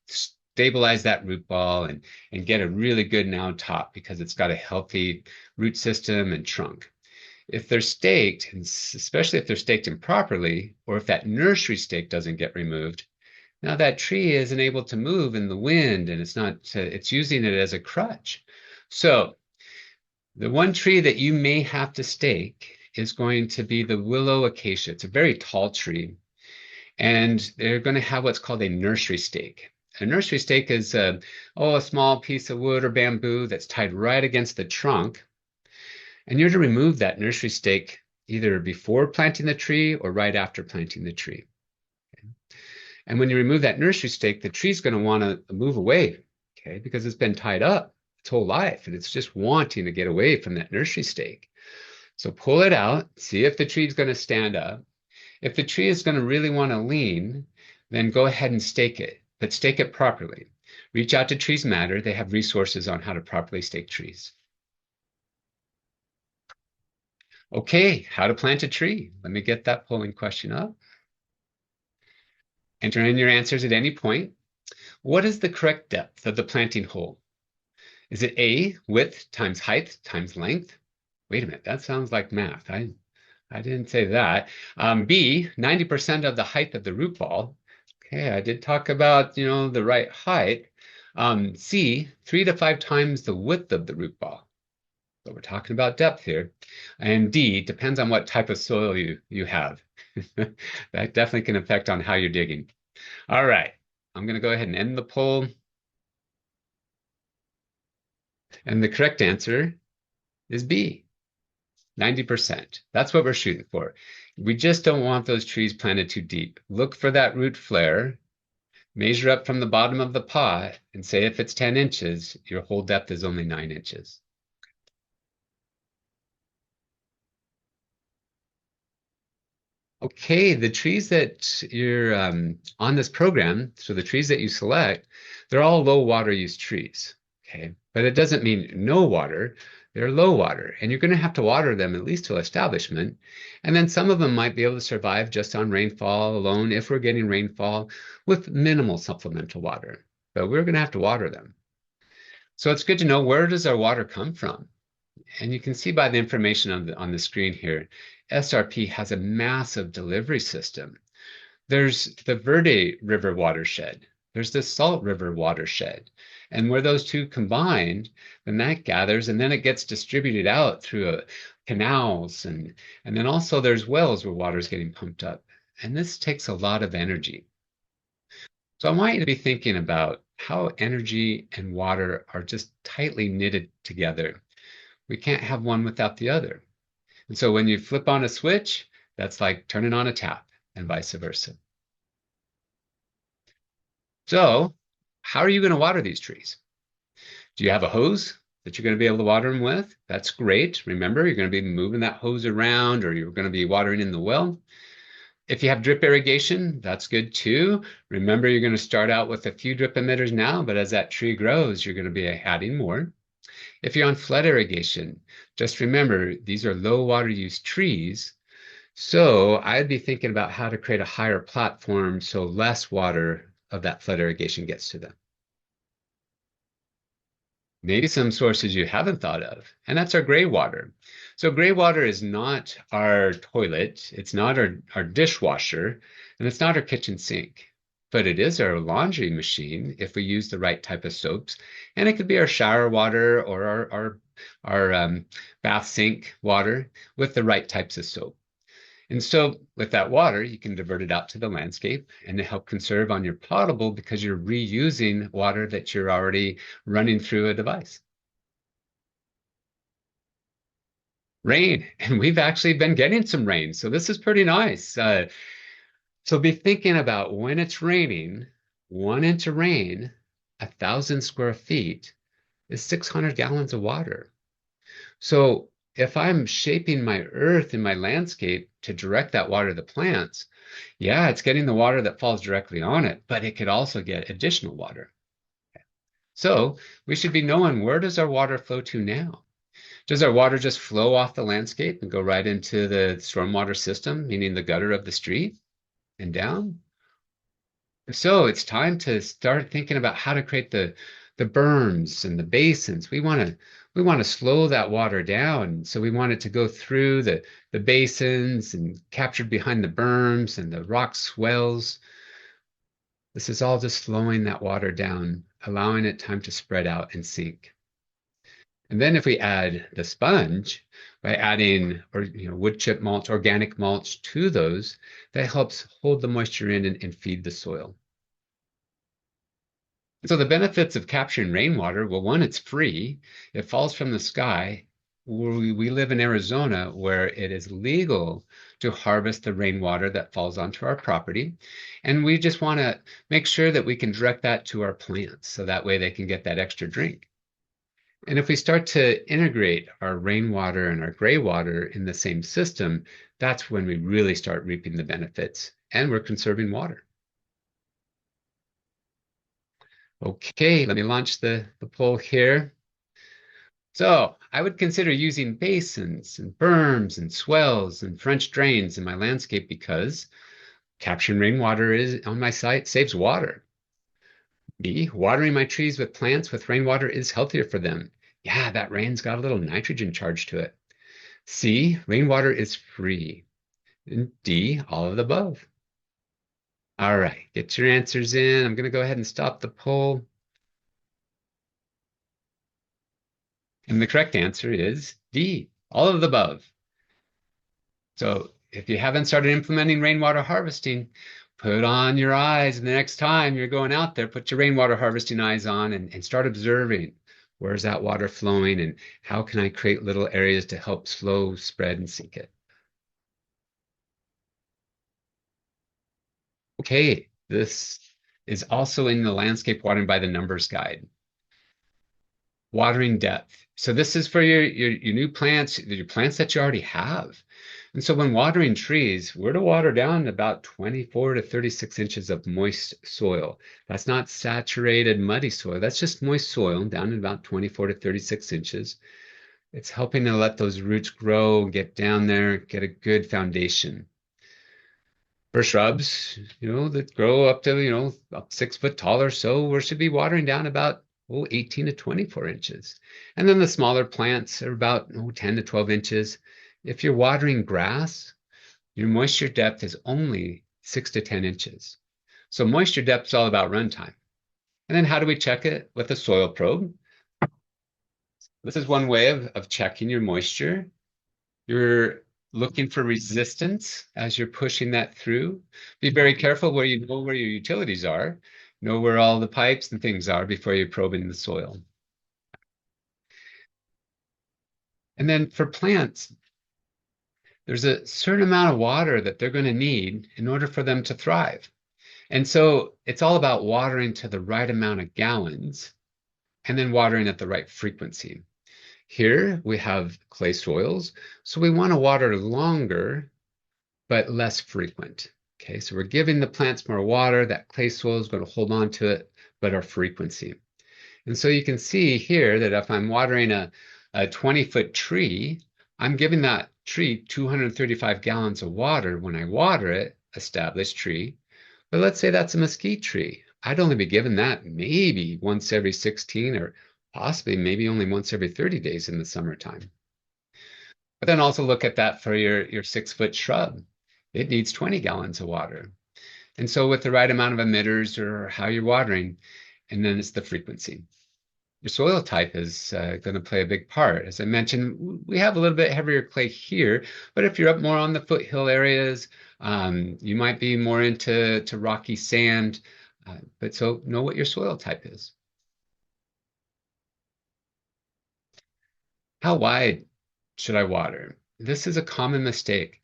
stabilize that root ball, and get a really good now top because it's got a healthy root system and trunk. If they're staked, and especially if they're staked improperly, or if that nursery stake doesn't get removed, now that tree isn't able to move in the wind and it's using it as a crutch. So the one tree that you may have to stake is going to be the willow acacia. It's a very tall tree, and they're going to have what's called a nursery stake. A nursery stake is a small piece of wood or bamboo that's tied right against the trunk. And you're to remove that nursery stake either before planting the tree or right after planting the tree. Okay? And when you remove that nursery stake, the tree's going to want to move away, okay, because it's been tied up its whole life and it's just wanting to get away from that nursery stake. So pull it out, see if the tree's going to stand up. If the tree is going to really want to lean, then go ahead and stake it, but stake it properly. Reach out to Trees Matter. They have resources on how to properly stake trees. Okay, how to plant a tree. Let me get that polling question up. Enter in your answers at any point. What is the correct depth of the planting hole? Is it A, width times height times length? Wait a minute, that sounds like math. I didn't say that. B, 90% of the height of the root ball. Okay, I did talk about, the right height. C, 3 to 5 times the width of the root ball. So we're talking about depth here. And D, depends on what type of soil you have. That definitely can affect on how you're digging. All right, I'm going to go ahead and end the poll. And the correct answer is B, 90%. That's what we're shooting for. We just don't want those trees planted too deep. Look for that root flare, measure up from the bottom of the pot, and say if it's 10 inches, your hole depth is only 9 inches. Okay, the trees that you're on this program, so the trees that you select, they're all low water use trees. Okay, but it doesn't mean no water. They're low water, and you're going to have to water them at least till establishment. And then some of them might be able to survive just on rainfall alone if we're getting rainfall with minimal supplemental water. But we're going to have to water them. So it's good to know, where does our water come from? And you can see by the information on the screen here, SRP has a massive delivery system. There's the Verde River watershed. There's the Salt River watershed. And where those two combined, then that gathers and then it gets distributed out through canals. And then also there's wells where water is getting pumped up. And this takes a lot of energy. So I want you to be thinking about how energy and water are just tightly knitted together. We can't have one without the other. And so when you flip on a switch, that's like turning on a tap and vice versa. So how are you going to water these trees? Do you have a hose that you're going to be able to water them with? That's great. Remember, you're going to be moving that hose around, or you're going to be watering in the well. If you have drip irrigation, that's good too. Remember, you're going to start out with a few drip emitters now, but as that tree grows, you're going to be adding more. If you're on flood irrigation, just remember, these are low water use trees. So I'd be thinking about how to create a higher platform so less water of that flood irrigation gets to them. Maybe some sources you haven't thought of, and that's our gray water. So gray water is not our toilet, it's not our dishwasher, and it's not our kitchen sink, but it is our laundry machine if we use the right type of soaps. And it could be our shower water or our bath sink water with the right types of soap. And so with that water, you can divert it out to the landscape and to help conserve on your potable because you're reusing water that you're already running through a device. Rain, and we've actually been getting some rain, so this is pretty nice. So be thinking about when it's raining, 1 inch of rain, 1,000 square feet is 600 gallons of water. So if I'm shaping my earth and my landscape to direct that water to the plants, yeah, it's getting the water that falls directly on it, but it could also get additional water. So we should be knowing, where does our water flow to now? Does our water just flow off the landscape and go right into the stormwater system, meaning the gutter of the street and down? So it's time to start thinking about how to create the berms and the basins. We want to slow that water down. So we want it to go through the basins and captured behind the berms and the rock swells. This is all just slowing that water down, allowing it time to spread out and sink. And then if we add the sponge by adding wood chip mulch, organic mulch to those, that helps hold the moisture in and feed the soil. So the benefits of capturing rainwater, well, one, it's free. It falls from the sky. We live in Arizona where it is legal to harvest the rainwater that falls onto our property. And we just want to make sure that we can direct that to our plants so that way they can get that extra drink. And if we start to integrate our rainwater and our gray water in the same system, that's when we really start reaping the benefits and we're conserving water. Okay, let me launch the poll here. So I would consider using basins and berms and swells and French drains in my landscape because capturing rainwater on my site saves water. B, watering my trees with plants with rainwater is healthier for them. Yeah, that rain's got a little nitrogen charge to it. C, rainwater is free. And D, all of the above. All right, get your answers in. I'm going to go ahead and stop the poll. And the correct answer is D, all of the above. So if you haven't started implementing rainwater harvesting, put on your eyes, and the next time you're going out there, put your rainwater harvesting eyes on and start observing. Where's that water flowing and how can I create little areas to help slow, spread, and sink it? Okay, this is also in the landscape watering by the numbers guide. Watering depth. So this is for your new plants, your plants that you already have. And so when watering trees, we're to water down about 24 to 36 inches of moist soil. That's not saturated, muddy soil. That's just moist soil down in about 24 to 36 inches. It's helping to let those roots grow, get down there, get a good foundation. For shrubs, that grow up to, up 6 foot tall or so, we should be watering down about 18 to 24 inches. And then the smaller plants are about 10 to 12 inches. If you're watering grass, your moisture depth is only 6 to 10 inches. So moisture depth is all about runtime. And then how do we check it? With a soil probe. This is one way of checking your moisture. You're looking for resistance as you're pushing that through. Be very careful where you know where your utilities are, know where all the pipes and things are before you're probing the soil. And then for plants, there's a certain amount of water that they're going to need in order for them to thrive. And so it's all about watering to the right amount of gallons and then watering at the right frequency. Here we have clay soils, so we want to water longer, but less frequent. Okay, so we're giving the plants more water. That clay soil is going to hold on to it, but our frequency. And so you can see here that if I'm watering a 20-foot tree, I'm giving that tree 235 gallons of water when I water it, established tree. But let's say that's a mesquite tree. I'd only be giving that maybe once every 16 or possibly maybe only once every 30 days in the summertime. But then also look at that for your 6-foot shrub. It needs 20 gallons of water. And so with the right amount of emitters or how you're watering, and then it's the frequency. Your soil type is going to play a big part. As I mentioned, we have a little bit heavier clay here, but if you're up more on the foothill areas, you might be more into rocky sand. But so know what your soil type is. How wide should I water? This is a common mistake.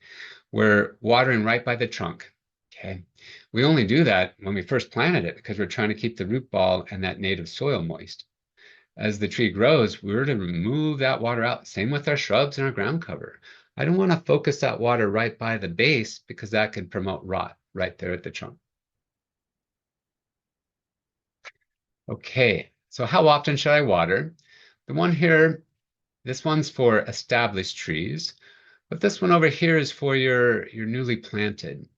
We're watering right by the trunk. Okay. We only do that when we first planted it because we're trying to keep the root ball and that native soil moist. As the tree grows, we're to remove that water out. Same with our shrubs and our ground cover. I don't want to focus that water right by the base because that could promote rot right there at the trunk. Okay, so how often should I water? The one here, this one's for established trees, but this one over here is for your newly planted.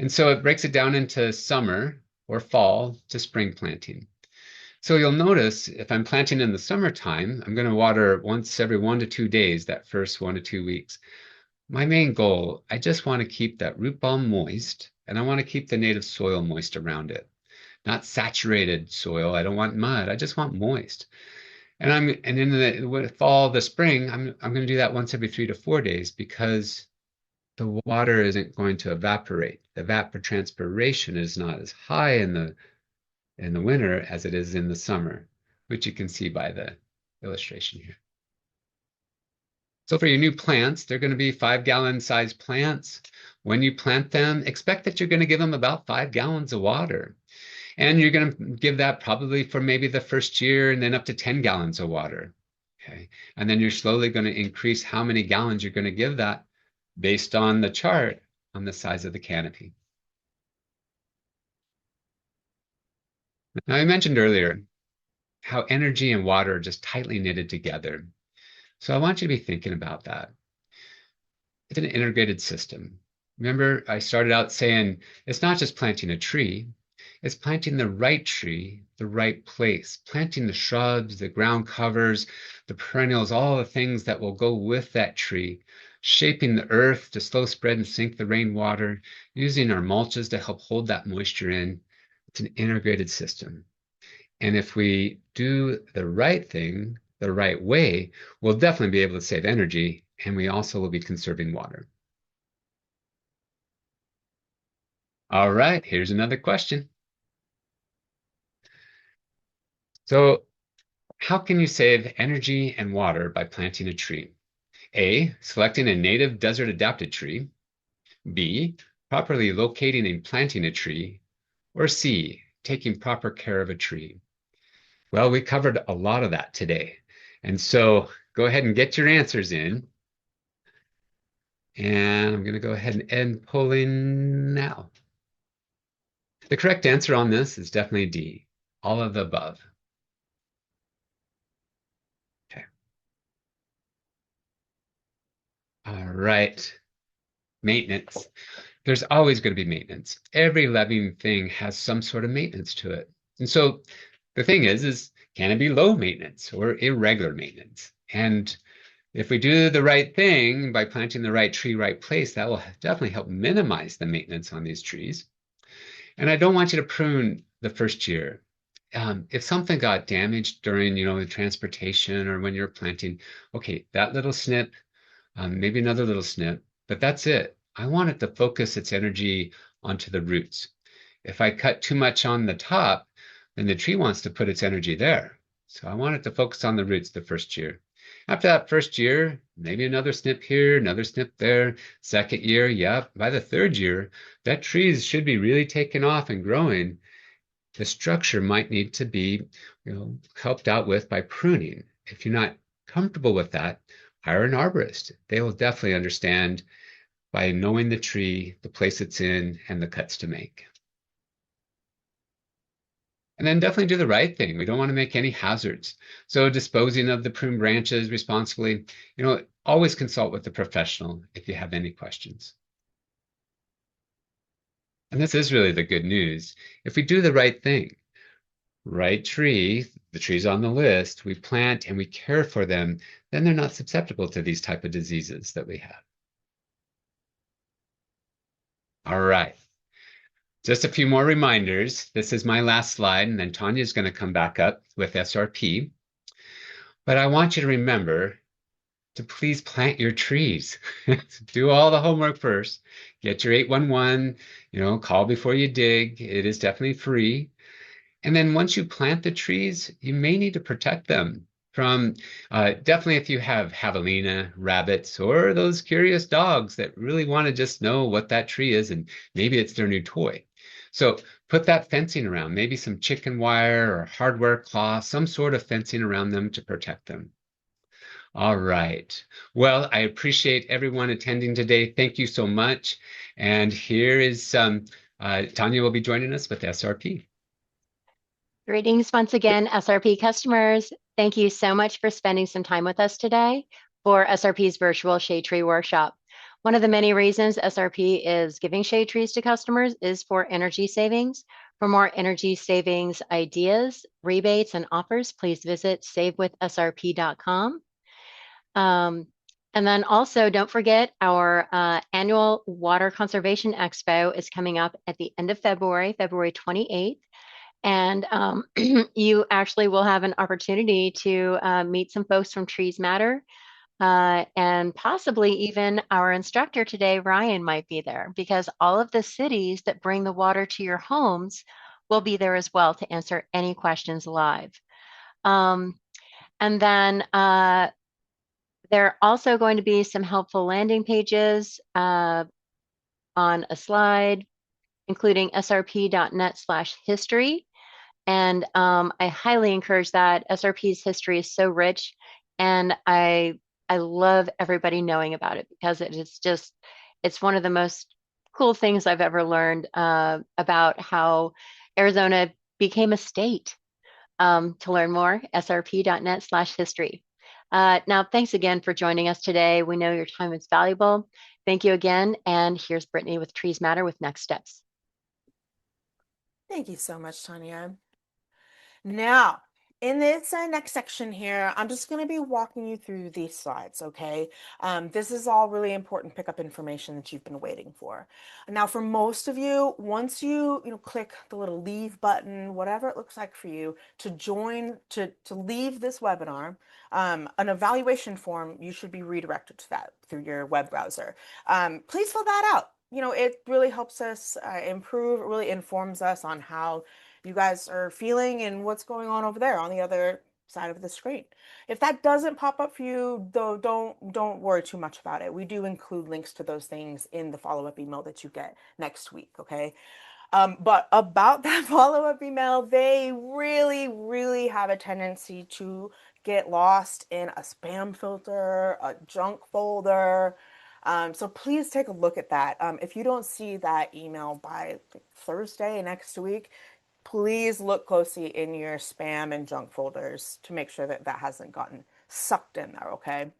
And so it breaks it down into summer or fall to spring planting. So you'll notice if I'm planting in the summertime, I'm going to water once every 1 to 2 days, that first 1 to 2 weeks. My main goal, I just want to keep that root ball moist, and I want to keep the native soil moist around it. Not saturated soil. I don't want mud. I just want moist. And in the fall, the spring, I'm going to do that once every 3 to 4 days because the water isn't going to evaporate. The evapotranspiration is not as high in the winter as it is in the summer, which you can see by the illustration here. So for your new plants, they're going to be 5-gallon size plants. When you plant them, expect that you're going to give them about 5 gallons of water. And you're going to give that probably for maybe the first year and then up to 10 gallons of water. Okay. And then you're slowly going to increase how many gallons you're going to give that based on the chart on the size of the canopy. Now, I mentioned earlier how energy and water are just tightly knitted together. So I want you to be thinking about that. It's an integrated system. Remember, I started out saying it's not just planting a tree, it's planting the right tree, the right place, planting the shrubs, the ground covers, the perennials, all the things that will go with that tree, shaping the earth to slow spread and sink the rainwater, using our mulches to help hold that moisture in. It's an integrated system. And if we do the right thing the right way, we'll definitely be able to save energy, and we also will be conserving water. All right, here's another question. So how can you save energy and water by planting a tree? A, selecting a native desert adapted tree. B, properly locating and planting a tree. Or C, taking proper care of a tree. Well, we covered a lot of that today. And so go ahead and get your answers in. And I'm going to go ahead and end polling now. The correct answer on this is definitely D, all of the above. Okay. All right. Maintenance. There's always going to be maintenance. Every living thing has some sort of maintenance to it. And so the thing is can it be low maintenance or irregular maintenance? And if we do the right thing by planting the right tree, right place, that will definitely help minimize the maintenance on these trees. And I don't want you to prune the first year. If something got damaged during, the transportation or when you're planting, okay, that little snip, maybe another little snip, but that's it. I want it to focus its energy onto the roots. If I cut too much on the top, then the tree wants to put its energy there. So I want it to focus on the roots the first year. After that first year, maybe another snip here, another snip there. Second year, yeah. By the third year, that tree should be really taking off and growing. The structure might need to be, helped out with by pruning. If you're not comfortable with that, hire an arborist. They will definitely understand by knowing the tree, the place it's in, and the cuts to make. And then definitely do the right thing. We don't want to make any hazards. So disposing of the pruned branches responsibly, always consult with the professional if you have any questions. And this is really the good news. If we do the right thing, right tree, the trees on the list, we plant and we care for them, then they're not susceptible to these type of diseases that we have. All right. Just a few more reminders. This is my last slide, and then Tanya's going to come back up with SRP. But I want you to remember to please plant your trees. Do all the homework first. Get your 811, call before you dig. It is definitely free. And then once you plant the trees, you may need to protect them from, definitely if you have javelina, rabbits, or those curious dogs that really want to just know what that tree is, and maybe it's their new toy. So put that fencing around, maybe some chicken wire or hardware cloth, some sort of fencing around them to protect them. All right. Well, I appreciate everyone attending today. Thank you so much. And here is Tanya will be joining us with SRP.
Greetings once again, SRP customers. Thank you so much for spending some time with us today for SRP's virtual shade tree workshop. One of the many reasons SRP is giving shade trees to customers is for energy savings. For more energy savings ideas, rebates, and offers, please visit savewithsrp.com. And then also don't forget our annual Water Conservation Expo is coming up at the end of February, February 28th. And you actually will have an opportunity to meet some folks from Trees Matter, and possibly even our instructor today, Ryan, might be there, because all of the cities that bring the water to your homes will be there as well to answer any questions live. And then there are also going to be some helpful landing pages on a slide, including srp.net/history. And I highly encourage that. SRP's history is so rich, and I love everybody knowing about it because it's one of the most cool things I've ever learned about how Arizona became a state. To learn more, srp.net/history. Now, thanks again for joining us today. We know your time is valuable. Thank you again. And here's Brittany with Trees Matter with next steps.
Thank you so much, Tanya. Now, in this next section here, I'm just going to be walking you through these slides, okay? This is all really important pickup information that you've been waiting for. Now, for most of you, once you click the little leave button, whatever it looks like for you, to join, to leave this webinar, an evaluation form, you should be redirected to that through your web browser. Please fill that out. It really helps us improve, it really informs us on how you guys are feeling and what's going on over there on the other side of the screen. If that doesn't pop up for you, though, don't worry too much about it. We do include links to those things in the follow-up email that you get next week, okay? But about that follow-up email, they really, really have a tendency to get lost in a spam filter, a junk folder. So please take a look at that. If you don't see that email by Thursday next week, please look closely in your spam and junk folders to make sure that that hasn't gotten sucked in there, okay?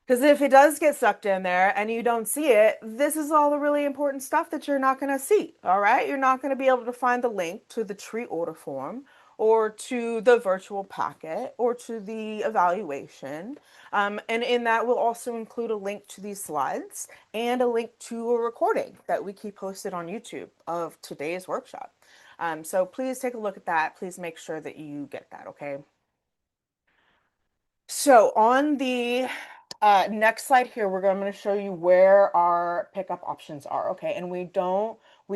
Because if it does get sucked in there and you don't see it, this is all the really important stuff that you're not going to see. All right. You're not going to be able to find the link to the tree order form or to the virtual packet or to the evaluation. And in that, we'll also include a link to these slides and a link to a recording that we keep posted on YouTube of today's workshop. So please take a look at that. Please make sure that you get that. Okay. So on the next slide here, I'm going to show you where our pickup options are. Okay, and we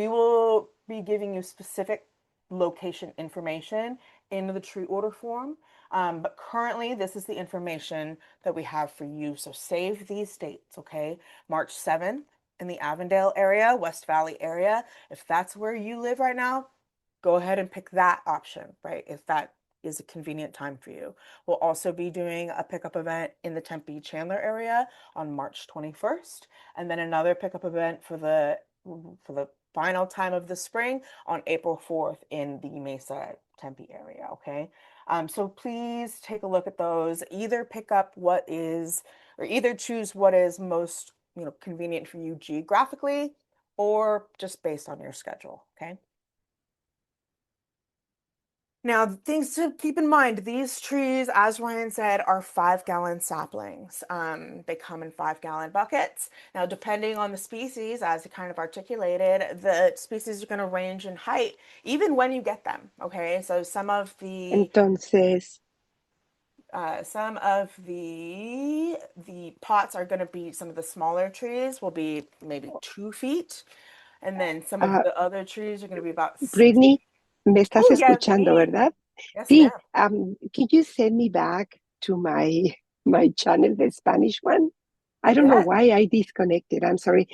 will be giving you specific location information in the tree order form. But currently, this is the information that we have for you. So save these dates, okay? March 7th in the Avondale area, West Valley area. If that's where you live right now, go ahead and pick that option, right? If that is a convenient time for you. We'll also be doing a pickup event in the Tempe Chandler area on March 21st, and then another pickup event for the final time of the spring on April 4th in the Mesa Tempe area, okay? So please take a look at those. Either pick up what is, or either choose what is most, convenient for you geographically, or just based on your schedule, okay? Now, things to keep in mind, these trees, as Ryan said, are 5-gallon saplings. They come in 5-gallon buckets. Now, depending on the species, as it kind of articulated, the species are going to range in height, even when you get them, okay? So
Entonces,
some of the pots are going to be, some of the smaller trees will be maybe 2 feet, and then some of
ah,
the other trees are going to be about 6.
Brittany, me estás
Oh,
escuchando,
Yasmin.
¿verdad?
Yes,
Sí,
ma'am.
can you send me back to my channel, the Spanish one? I don't know
Yeah,
why I disconnected. I'm sorry,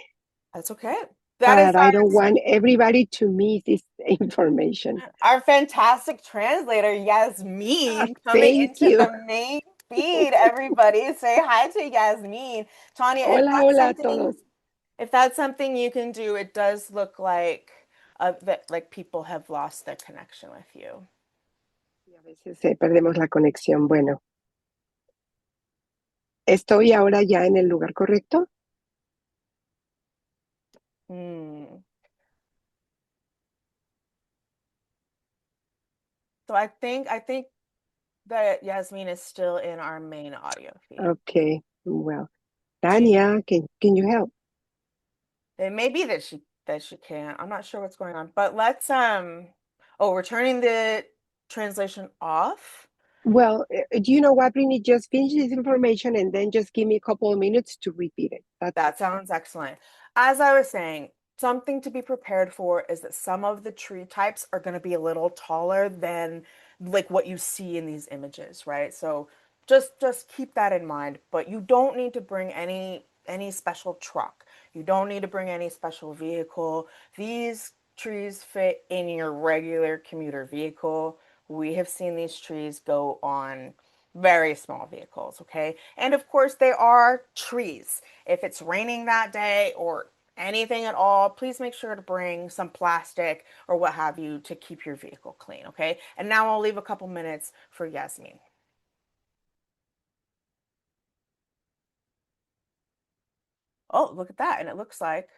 that's okay. That is
but I don't want everybody to miss this information.
our fantastic translator, Yasmin, coming
Thank
into
you.
the main feed. Everybody, say hi to Yasmin. Tanya,
Hola, hola a todos.
if that's something you can do, it does look like that like people have lost their connection with you.
Y a veces perdemos la conexión. Bueno, ¿estoy ahora ya en el lugar correcto?
Hmm. So I think that Yasmin is still in our main audio feed.
Okay, well,
She's
Tanya, can you help?
It may be that she can't. I'm not sure what's going on. But let's oh, we're turning the translation off.
Well, do you know what, Brittany? Just finish this information and then just give me a couple of minutes to repeat it. That's
That sounds excellent. As I was saying, something to be prepared for is that some of the tree types are going to be a little taller than like what you see in these images, right? So just keep that in mind, but you don't need to bring any special truck. You don't need to bring any special vehicle. These trees fit in your regular commuter vehicle. We have seen these trees go on very small vehicles, okay? And of course, they are trees. If it's raining that day or anything at all, please make sure to bring some plastic or what have you to keep your vehicle clean, okay? And now I'll leave a couple minutes for Yasmin. Oh, look at that. And it looks like,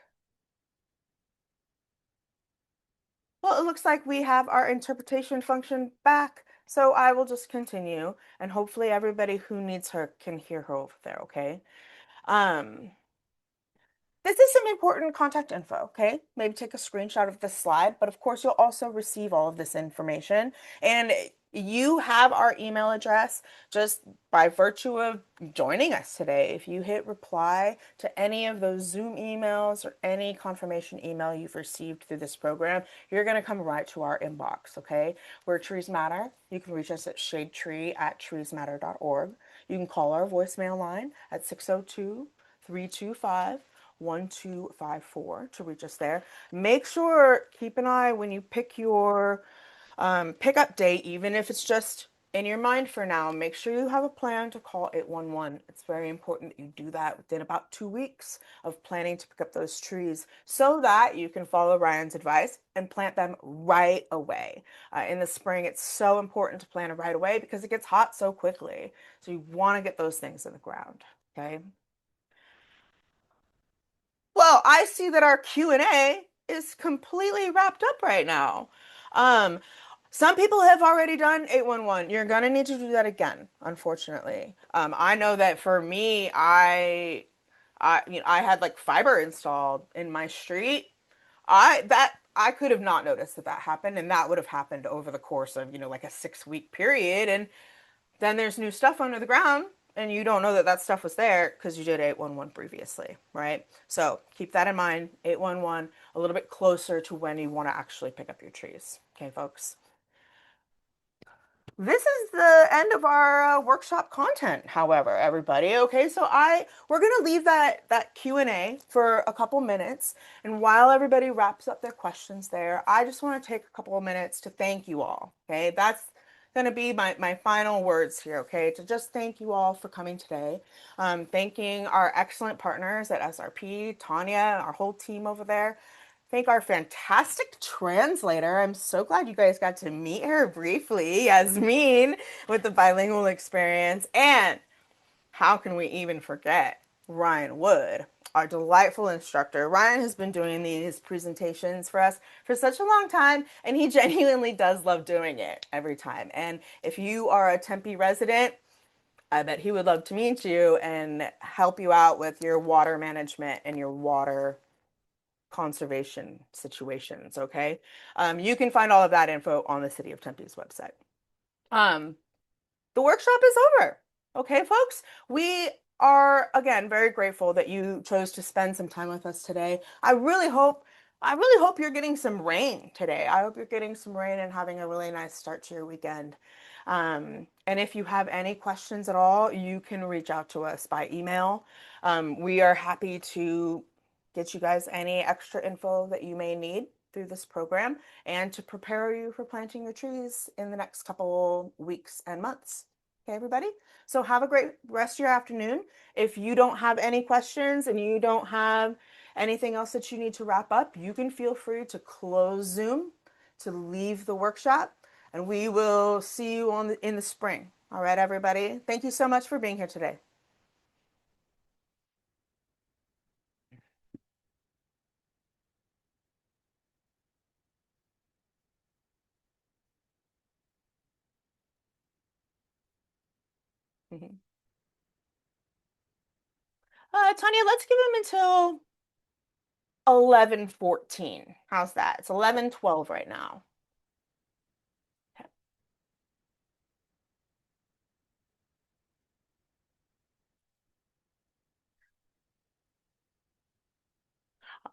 well, it looks like we have our interpretation function back. So I will just continue and hopefully everybody who needs her can hear her over there, okay? Um, This is some important contact info, okay? Maybe take a screenshot of this slide, but of course you'll also receive all of this information. And you have our email address just by virtue of joining us today. If you hit reply to any of those Zoom emails or any confirmation email you've received through this program, you're going to come right to our inbox, okay? We're Trees Matter. You can reach us at shadetree@treesmatter.org. You can call our voicemail line at 602-325 1254 to reach us there. Make sure, keep an eye when you pick your pickup date, even if it's just in your mind for now, make sure you have a plan to call 811. It's very important that you do that within about 2 weeks of planning to pick up those trees so that you can follow Ryan's advice and plant them right away. In the spring, it's so important to plant it right away because it gets hot so quickly. So you want to get those things in the ground, okay? Well, I see that our Q&A is completely wrapped up right now. Um, some people have already done 811. You're gonna need to do that again, unfortunately. I know that for me, I had like fiber installed in my street. I could have not noticed that that happened, and that would have happened over the course of, like a 6 week period. And then there's new stuff under the ground, and you don't know that that stuff was there because you did 811 previously, right? So keep that in mind. 811, a little bit closer to when you want to actually pick up your trees. Okay, folks. This is the end of our workshop content, however, everybody. Okay, so we're gonna leave that Q&A for a couple minutes, and while everybody wraps up their questions there, I just want to take a couple of minutes to thank you all. Okay, that's gonna be my final words here. Okay, to just thank you all for coming today. Thanking our excellent partners at SRP, Tanya, our whole team over there. Thank our fantastic translator. I'm so glad you guys got to meet her briefly, Yasmin, with the bilingual experience. And how can we even forget Ryan Wood, our delightful instructor? Ryan has been doing these presentations for us for such a long time, and he genuinely does love doing it every time. And if you are a Tempe resident, I bet he would love to meet you and help you out with your water management and your water conservation situations. Okay. You can find all of that info on the City of Tempe's website. Um, the workshop is over. Okay, folks, we are again very grateful that you chose to spend some time with us today. I really hope you're getting some rain today. I hope you're getting some rain and having a really nice start to your weekend. And if you have any questions at all, you can reach out to us by email. We are happy to get you guys any extra info that you may need through this program and to prepare you for planting your trees in the next couple weeks and months. Okay, everybody? So have a great rest of your afternoon. If you don't have any questions and you don't have anything else that you need to wrap up, you can feel free to close Zoom, to leave the workshop, and we will see you in the spring. All right, everybody? Thank you so much for being here today. Mhm. Tanya, let's give him until 11:14. How's that? It's 11:12 right now.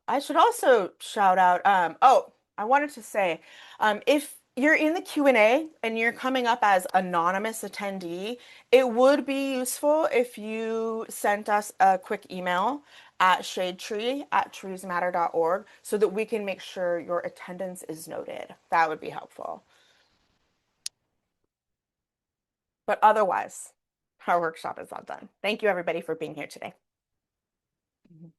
I should also shout out, I wanted to say, if you're in the Q&A and you're coming up as anonymous attendee, it would be useful if you sent us a quick email at shadetree@treesmatter.org so that we can make sure your attendance is noted. That would be helpful. But otherwise, our workshop is all done. Thank you, everybody, for being here today. Mhm.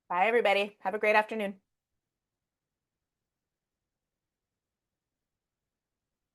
Bye, everybody. Have a great afternoon.